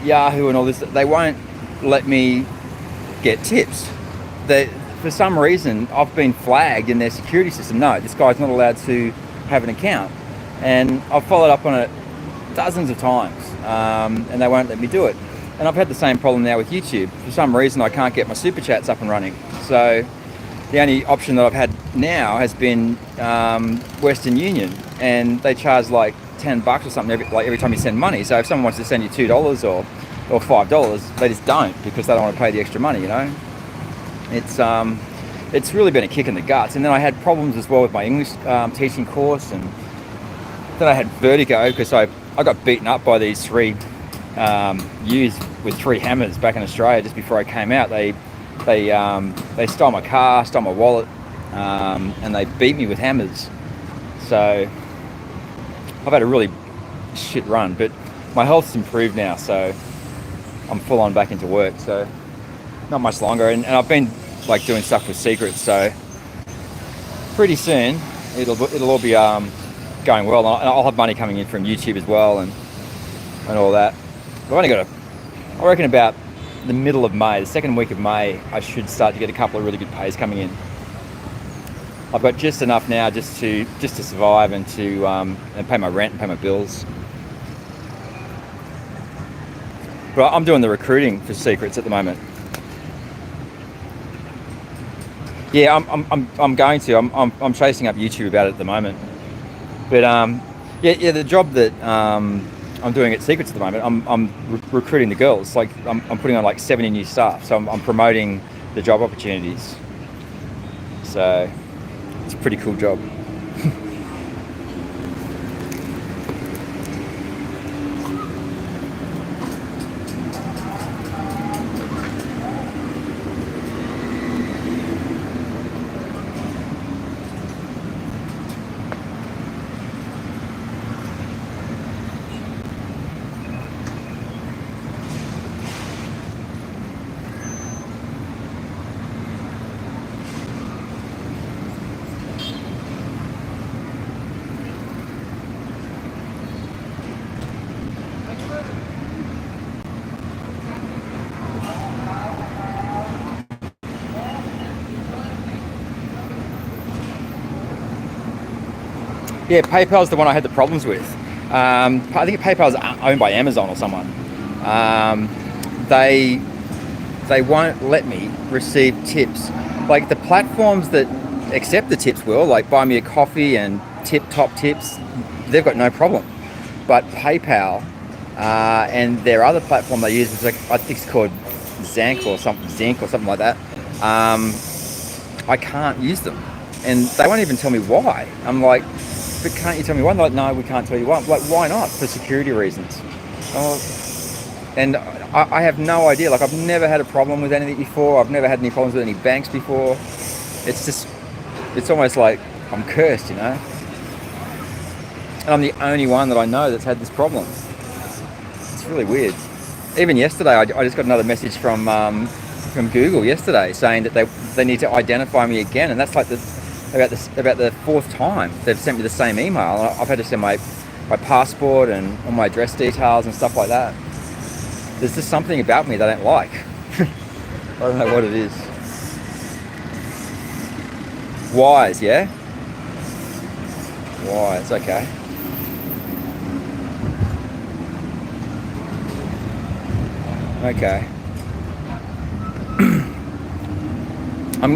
Speaker 1: Yahoo and all this, they won't let me get tips. For some reason, I've been flagged in their security system. No, this guy's not allowed to have an account. And I've followed up on it dozens of times, and they won't let me do it. And I've had the same problem now with YouTube. For some reason, I can't get my Super Chats up and running. So the only option that I've had now has been Western Union, and they charge like $10 or something every time you send money. So if someone wants to send you $2 or $5, they just don't, because they don't want to pay the extra money, you know. It's really been a kick in the guts. And then I had problems as well with my English teaching course, and then I had vertigo because I got beaten up by these three youths with 3 hammers back in Australia just before I came out. They stole my car, stole my wallet, and they beat me with hammers. So I've had a really shit run, but my health's improved now, so I'm full on back into work. So not much longer, and I've been like doing stuff with secrets. So pretty soon it'll all be going well, and I'll have money coming in from YouTube as well, and all that. I've only got I reckon about the middle of May, the second week of May, I should start to get a couple of really good pays coming in. I've got just enough now just to survive and to and pay my rent and pay my bills. But I'm doing the recruiting for secrets at the moment. Yeah, I'm going to. I'm chasing up YouTube about it at the moment. But yeah, the job that I'm doing at Secrets at the moment, I'm recruiting the girls. Like I'm putting on like 70 new staff, so I'm promoting the job opportunities. So it's a pretty cool job. Yeah, PayPal's the one I had the problems with. I think PayPal's owned by Amazon or someone. They won't let me receive tips. Like the platforms that accept the tips will, like Buy Me a Coffee and Top Tips, they've got no problem. But PayPal and their other platform they use is like, I think it's called Zinc or something like that. I can't use them. and they won't even tell me why. I'm like, but can't you tell me why? They're like, no, we can't tell you why. I'm like, why not? For security reasons. Oh, and I have no idea. Like, I've never had a problem with anything before. I've never had any problems with any banks before. It's just, it's almost like I'm cursed, you know? And I'm the only one that I know that's had this problem. It's really weird. Even yesterday, I just got another message from Google yesterday saying that they need to identify me again, and that's like about the fourth time they've sent me the same email. I've had to send my passport and all my address details and stuff like that. There's just something about me that I don't like. I don't know what it is. Wise, yeah? Wise, okay. Okay. I'm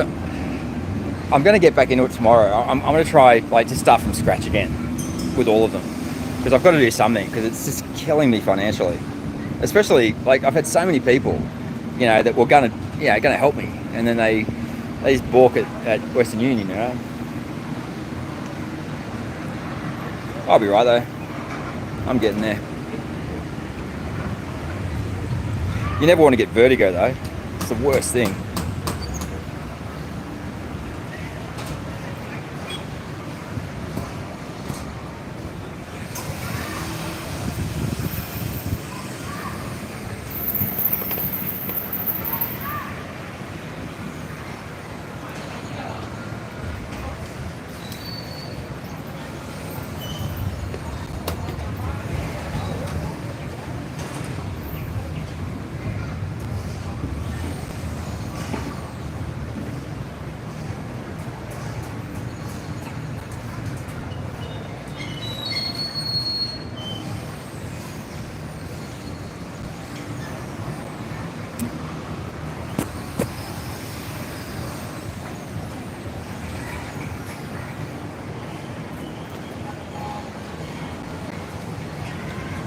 Speaker 1: going to get back into it tomorrow. I'm going to try, like, just start from scratch again with all of them, because I've got to do something, because it's just killing me financially. Especially, like, I've had so many people, you know, that were going to help me, and then they just balk at Western Union, you know. I'll be right though. I'm getting there. You never want to get vertigo though. It's the worst thing.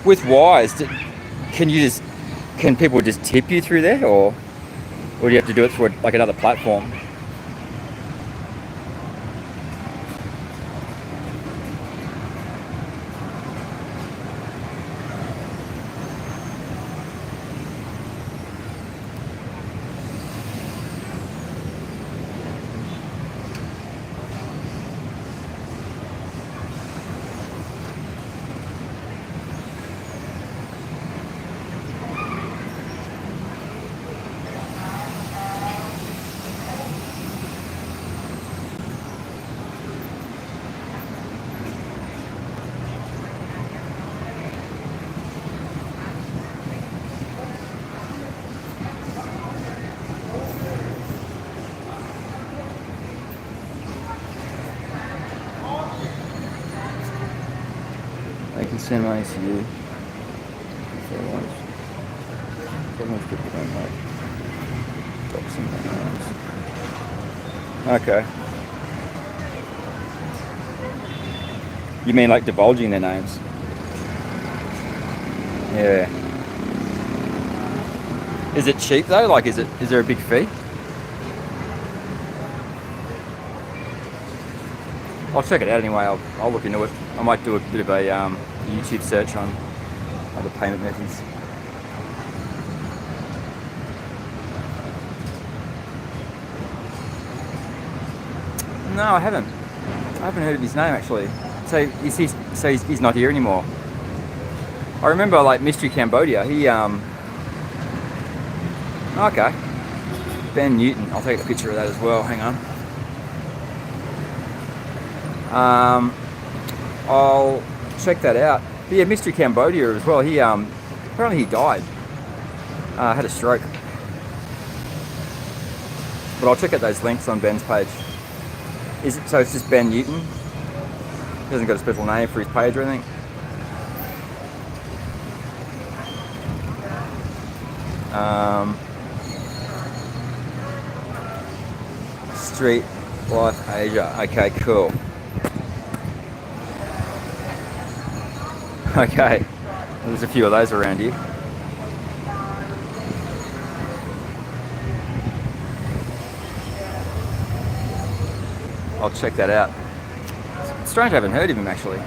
Speaker 1: With Wise, can people just tip you through there, or do you have to do it through like another platform? They can send money to you if they want. Sometimes people don't like boxing their names. Okay. You mean like divulging their names? Yeah. Is it cheap though? Like, is there a big fee? I'll check it out anyway. I'll look into it. I might do a bit of a YouTube search on other payment methods. No, I haven't. I haven't heard of his name actually. So he's not here anymore. I remember like Mystery Cambodia. He okay. Ben Newton. I'll take a picture of that as well. Hang on. I'll check that out. But yeah, Mystery Cambodia as well. He apparently he died. Had a stroke. But I'll check out those links on Ben's page. Is it so? It's just Ben Newton. He hasn't got a special name for his page or anything. Street Life Asia. Okay, cool. Okay, there's a few of those around here. I'll check that out. It's strange I haven't heard of him actually.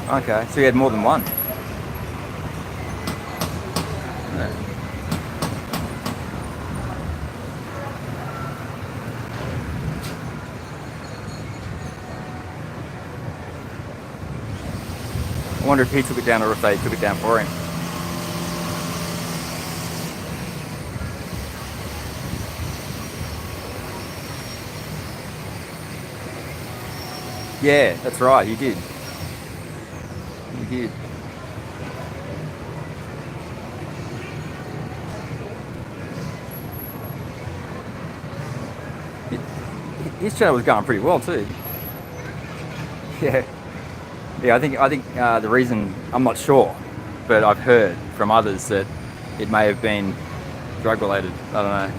Speaker 1: Okay, so he had more than one. I wonder if he took it down or if they took it down for him. Yeah, that's right, he did. He did. His channel was going pretty well too. Yeah. Yeah, I think the reason, I'm not sure, but I've heard from others that it may have been drug related. I don't know.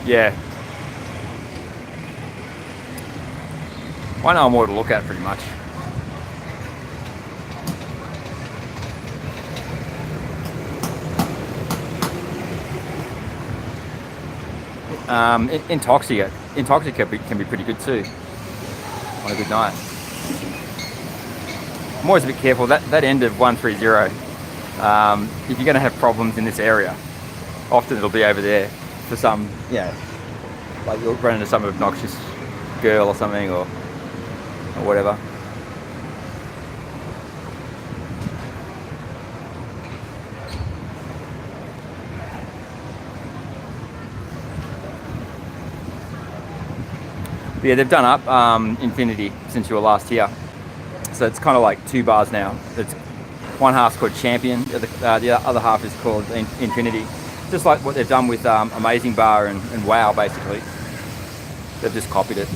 Speaker 1: Yeah. I know more to look at pretty much. Intoxica can be pretty good too on a good night. I'm always a bit careful. That end of 130, if you're going to have problems in this area, often it'll be over there for some, like you'll run into some obnoxious girl or something or whatever. But yeah, they've done up Infinity since you were last here. So it's kind of like two bars now. It's one half's called Champion, the other half is called Infinity. Just like what they've done with Amazing Bar and Wow, basically. They've just copied it.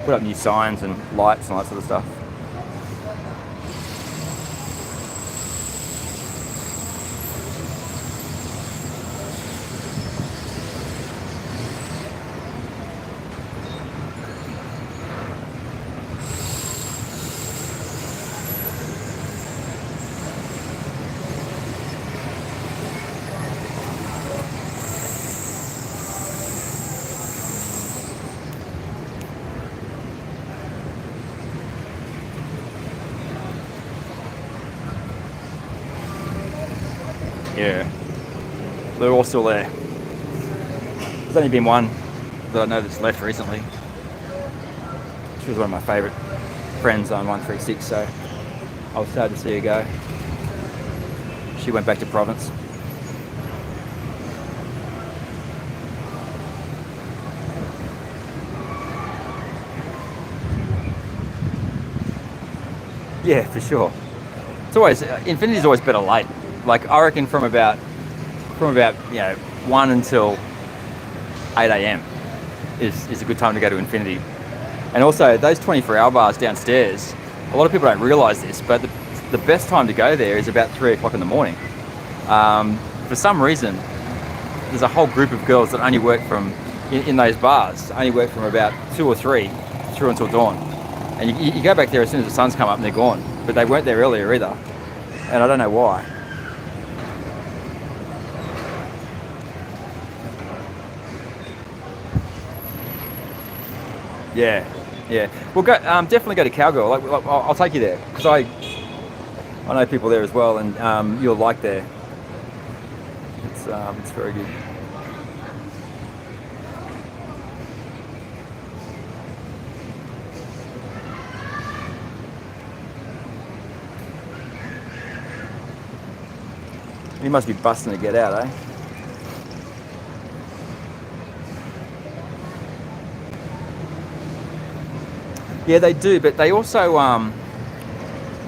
Speaker 1: Put up new signs and lights and all that sort of stuff. Yeah, they're all still there. There's only been one that I know that's left recently. She was one of my favourite friends on 136, so I was sad to see her go. She went back to province. Yeah, for sure. It's always Infinity's always better late. Like I reckon from about 1 until 8 a.m. is a good time to go to Infinity. And also those 24-hour bars downstairs, a lot of people don't realise this, but the best time to go there is about 3 o'clock in the morning. For some reason, there's a whole group of girls that only work in those bars, only work from about 2 or 3 through until dawn. And you go back there as soon as the sun's come up and they're gone. But they weren't there earlier either. And I don't know why. Yeah. Well, go definitely go to Cowgirl. I'll take you there because I know people there as well, and you'll like there. It's very good. You must be busting to get out, eh? Yeah, they do, but they also, I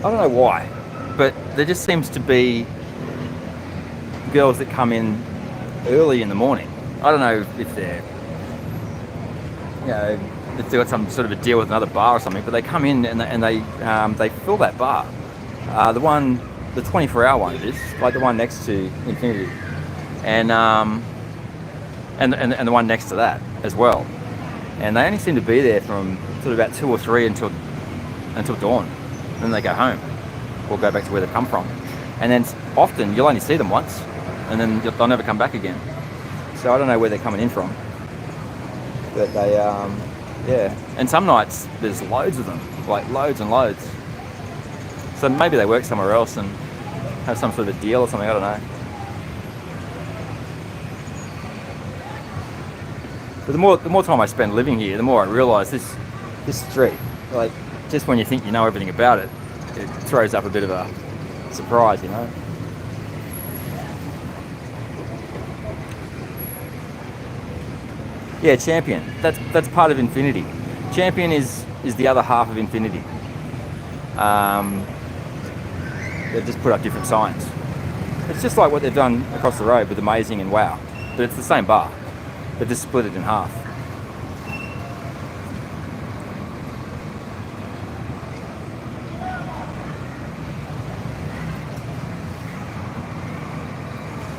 Speaker 1: don't know why, but there just seems to be girls that come in early in the morning. I don't know if they're, if they've got some sort of a deal with another bar or something, but they come in and they fill that bar. The 24-hour one it is, like the one next to Infinity, and the one next to that as well. And they only seem to be there from sort of about 2 or 3 until dawn. And then they go home or go back to where they've come from. And then often you'll only see them once, and then they'll never come back again. So I don't know where they're coming in from, but they yeah. And some nights there's loads of them, like loads and loads. So maybe they work somewhere else and have some sort of a deal or something, I don't know. But the more time I spend living here, the more I realise this street, like, just when you think you know everything about it, it throws up a bit of a surprise, you know. Yeah, Champion. That's part of Infinity. Champion is the other half of Infinity. They've just put up different signs. It's just like what they've done across the road with Amazing and Wow, but it's the same bar. They've just split it in half.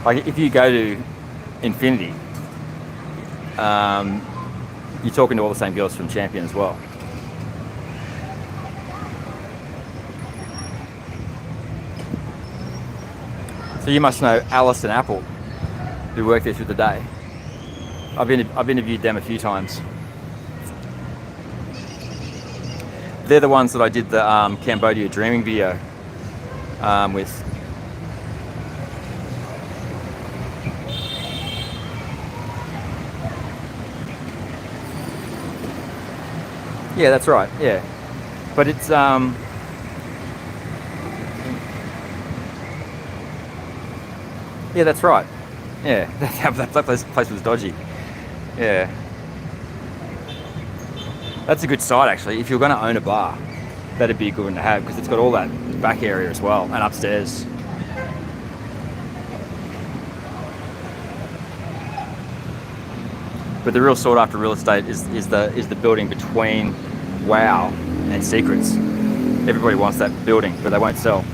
Speaker 1: Like if you go to Infinity, you're talking to all the same girls from Champion as well. So you must know Alice and Apple, who work there through the day. I've interviewed them a few times. They're the ones that I did the Cambodia Dreaming video with. Yeah, that's right. Yeah, but it's yeah, that's right. Yeah, that place was dodgy. Yeah, that's a good site actually. If you're going to own a bar, that'd be a good one to have because it's got all that back area as well and upstairs. But the real sought after real estate is the building between Wow and Secrets. Everybody wants that building, but they won't sell.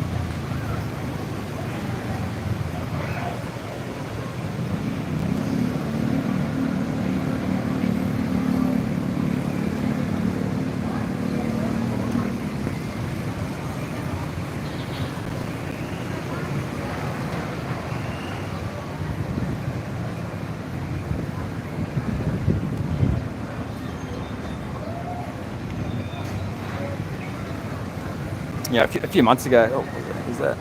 Speaker 1: Yeah, a few months ago. Oh, what is that?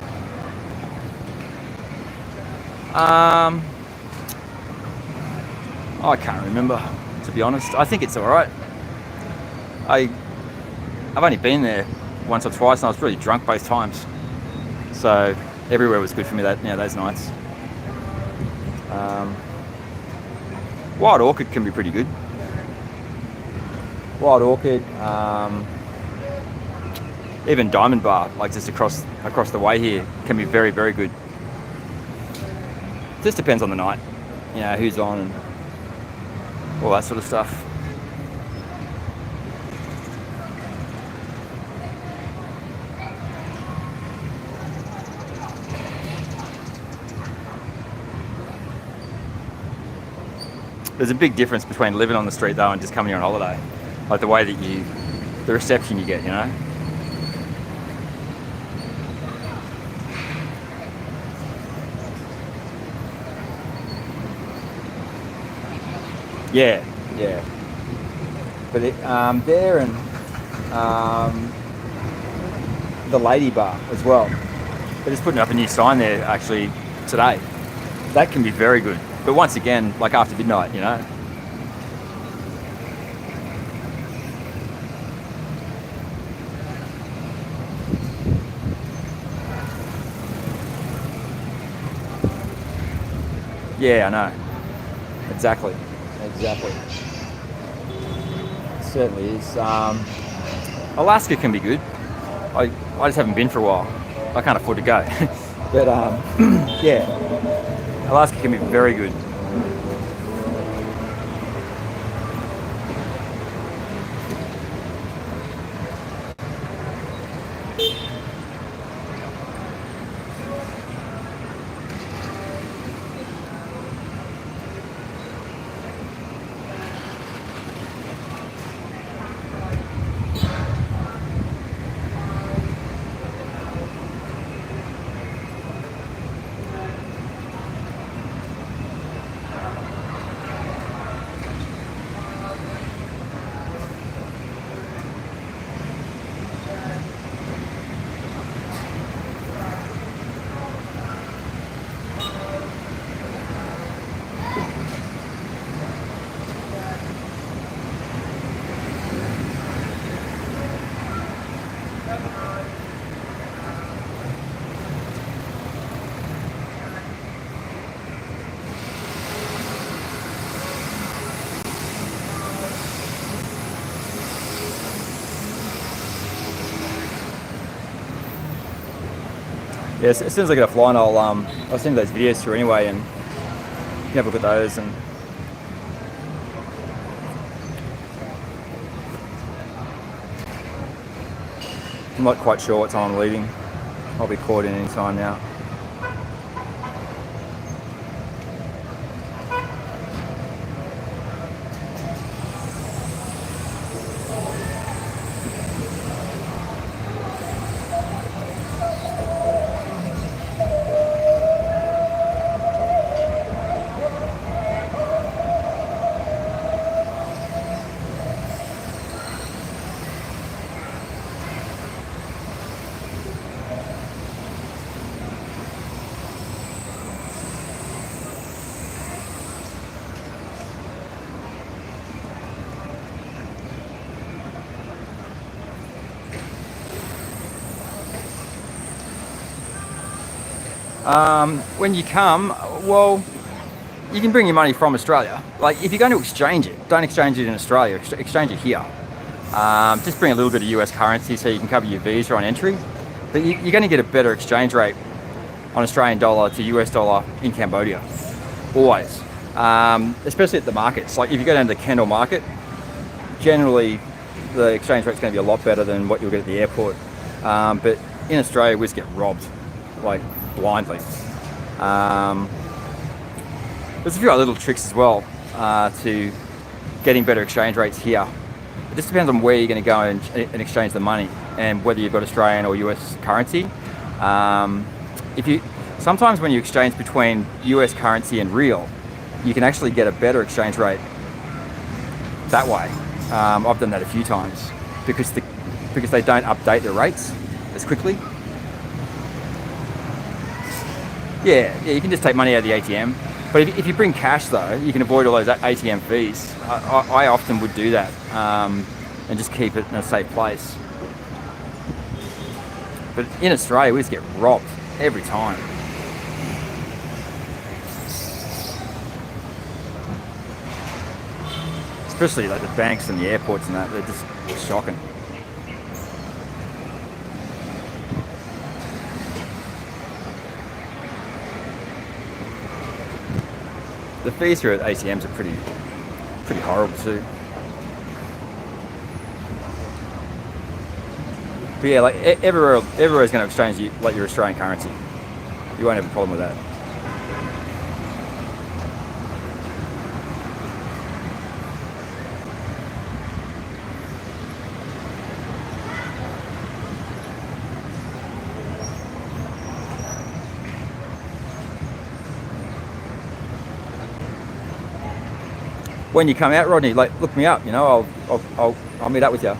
Speaker 1: I can't remember, to be honest. I think it's all right. I've only been there once or twice, and I was really drunk both times. So everywhere was good for me those nights. Wild Orchid can be pretty good. Wild Orchid. Even Diamond Bar, like just across the way here, can be very, very good. Just depends on the night, you know, who's on and all that sort of stuff. There's a big difference between living on the street though and just coming here on holiday. Like the way that the reception you get, you know. Yeah. But there and the Lady Bar as well. They're just putting up a new sign there actually today. That can be very good. But once again, like after midnight, you know. Yeah, I know. Exactly. It certainly is. Alaska can be good. I just haven't been for a while. I can't afford to go. But yeah, Alaska can be very good. Yes, as soon as I get offline, I'll send those videos through anyway, and you can have a look at those. And I'm not quite sure what time I'm leaving. I'll be caught in any time now. When you come, well, you can bring your money from Australia. Like, if you're going to exchange it, don't exchange it in Australia, exchange it here. Just bring a little bit of US currency so you can cover your visa on entry. But you're going to get a better exchange rate on Australian dollar to US dollar in Cambodia, always. Especially at the markets. Like, if you go down to the Kendall market, generally the exchange rate's going to be a lot better than what you'll get at the airport. But in Australia, we just get robbed, like, blindly. There's a few other little tricks as well to getting better exchange rates here. It just depends on where you're going to go and exchange the money, and whether you've got Australian or US currency. Sometimes when you exchange between US currency and real, you can actually get a better exchange rate that way. I've done that a few times because they don't update their rates as quickly. Yeah, you can just take money out of the ATM. But if you bring cash though, you can avoid all those ATM fees. I often would do that and just keep it in a safe place. But in Australia, we just get robbed every time. Especially like the banks and the airports and that, they're just shocking. The fees here at ATMs are pretty horrible too. But yeah, like everywhere is going to exchange you like your Australian currency. You won't have a problem with that. When you come out, Rodney, like, look me up. You know, I'll meet up with you.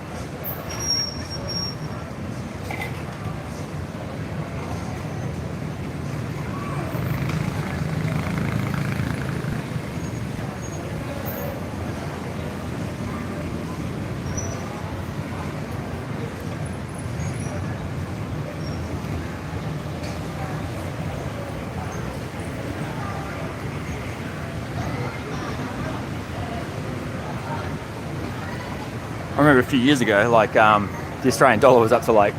Speaker 1: I remember a few years ago, like the Australian dollar was up to like,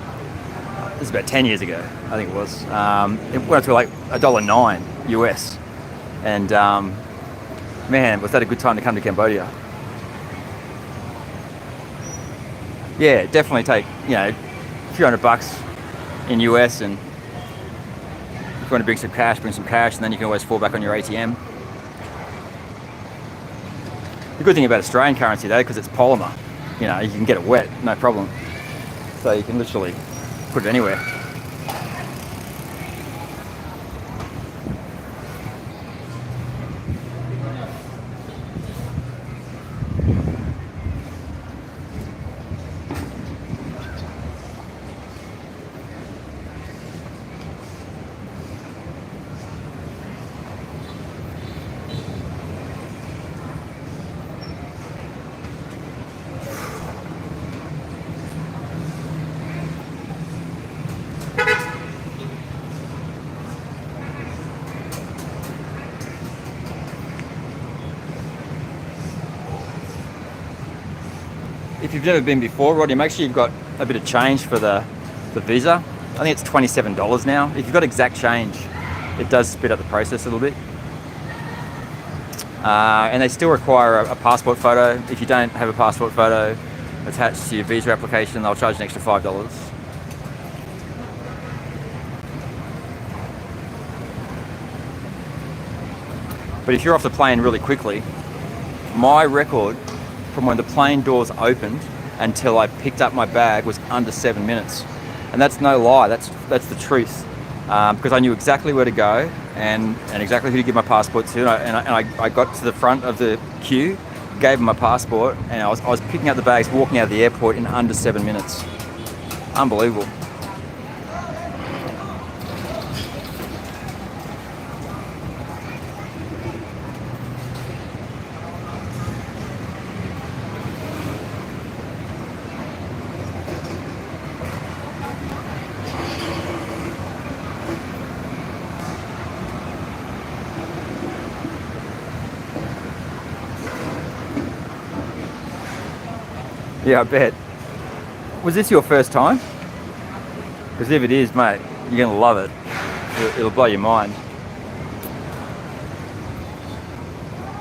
Speaker 1: it was about 10 years ago, I think it was. It went up to like $1.09 US. And man, was that a good time to come to Cambodia. Yeah, definitely take, a few $100 in US, and if you want to bring some cash, and then you can always fall back on your ATM. The good thing about Australian currency though, because it's polymer, you can get it wet, no problem. So you can literally put it anywhere. if you've never been before, Rodney, make sure you've got a bit of change for the visa. I think it's $27 now. If you've got exact change, it does speed up the process a little bit. And they still require a passport photo. If you don't have a passport photo attached to your visa application, they'll charge an extra $5. But if you're off the plane really quickly, my record from when the plane doors opened until I picked up my bag was under 7 minutes. And that's no lie, that's the truth. Because I knew exactly where to go and exactly who to give my passport to. And I got to the front of the queue, gave them my passport, and I was picking up the bags, walking out of the airport in under 7 minutes. Unbelievable. Yeah, I bet. Was this your first time? Because if it is, mate, you're gonna love it. It'll blow your mind.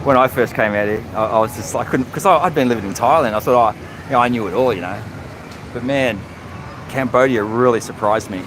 Speaker 1: When I first came out here, I was just, I couldn't, because I'd been living in Thailand. I thought, I knew it all, you know. But man, Cambodia really surprised me.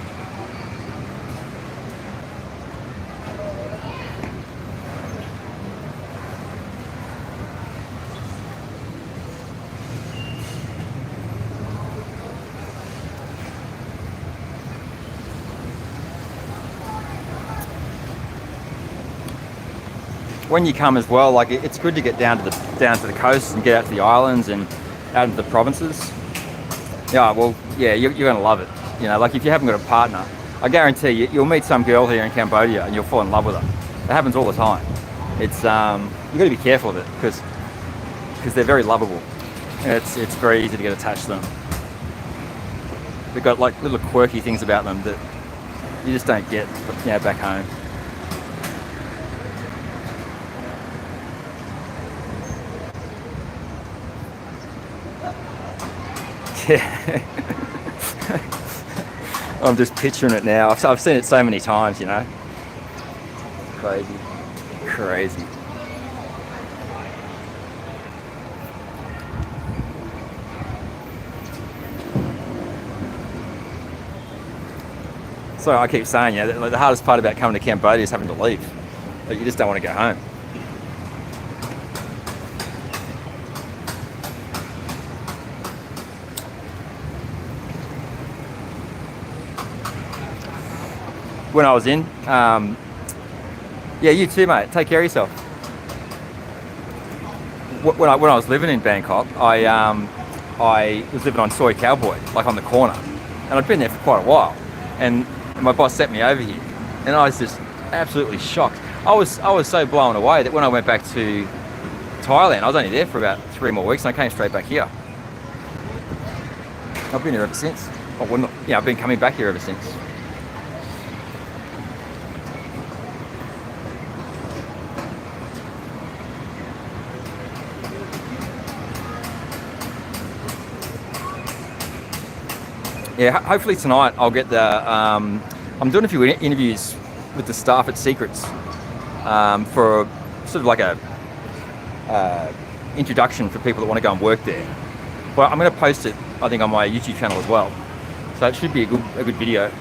Speaker 1: When you come as well, like it's good to get down to the coast and get out to the islands and out into the provinces. Yeah, well, yeah, you're going to love it. You know, like if you haven't got a partner, I guarantee you'll meet some girl here in Cambodia and you'll fall in love with her. It happens all the time. It's you've got to be careful of it because they're very lovable. It's very easy to get attached to them. They've got like little quirky things about them that you just don't get, you know, back home. Yeah. I'm just picturing it now. I've seen it so many times, you know. Crazy. So I keep saying, you know, the hardest part about coming to Cambodia is having to leave. Like, you just don't want to go home. When I was in, yeah, you too, mate. Take care of yourself. When I was living in Bangkok, I was living on Soy Cowboy, like on the corner, and I'd been there for quite a while. And my boss sent me over here, and I was just absolutely shocked. I was so blown away that when I went back to Thailand, I was only there for about 3 more weeks, and I came straight back here. I've been here ever since. I've been coming back here ever since. Yeah, hopefully tonight I'll get the, I'm doing a few interviews with the staff at Secrets for sort of like a introduction for people that want to go and work there. But I'm going to post it, I think, on my YouTube channel as well. So it should be a good video.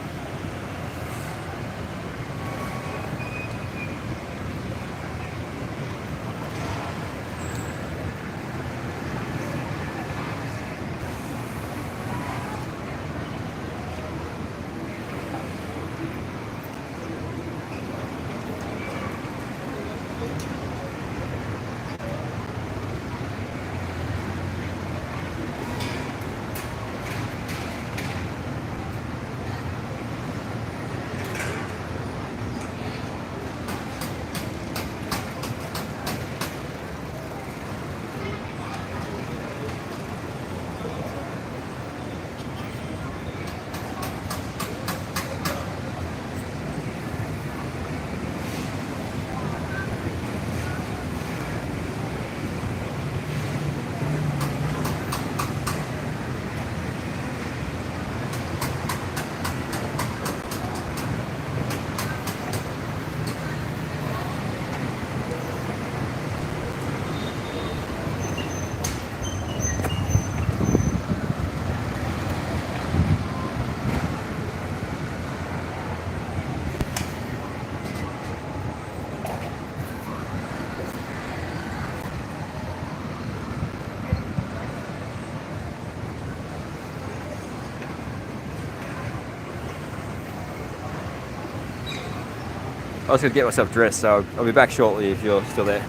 Speaker 1: I was going to get myself dressed, so I'll be back shortly if you're still there.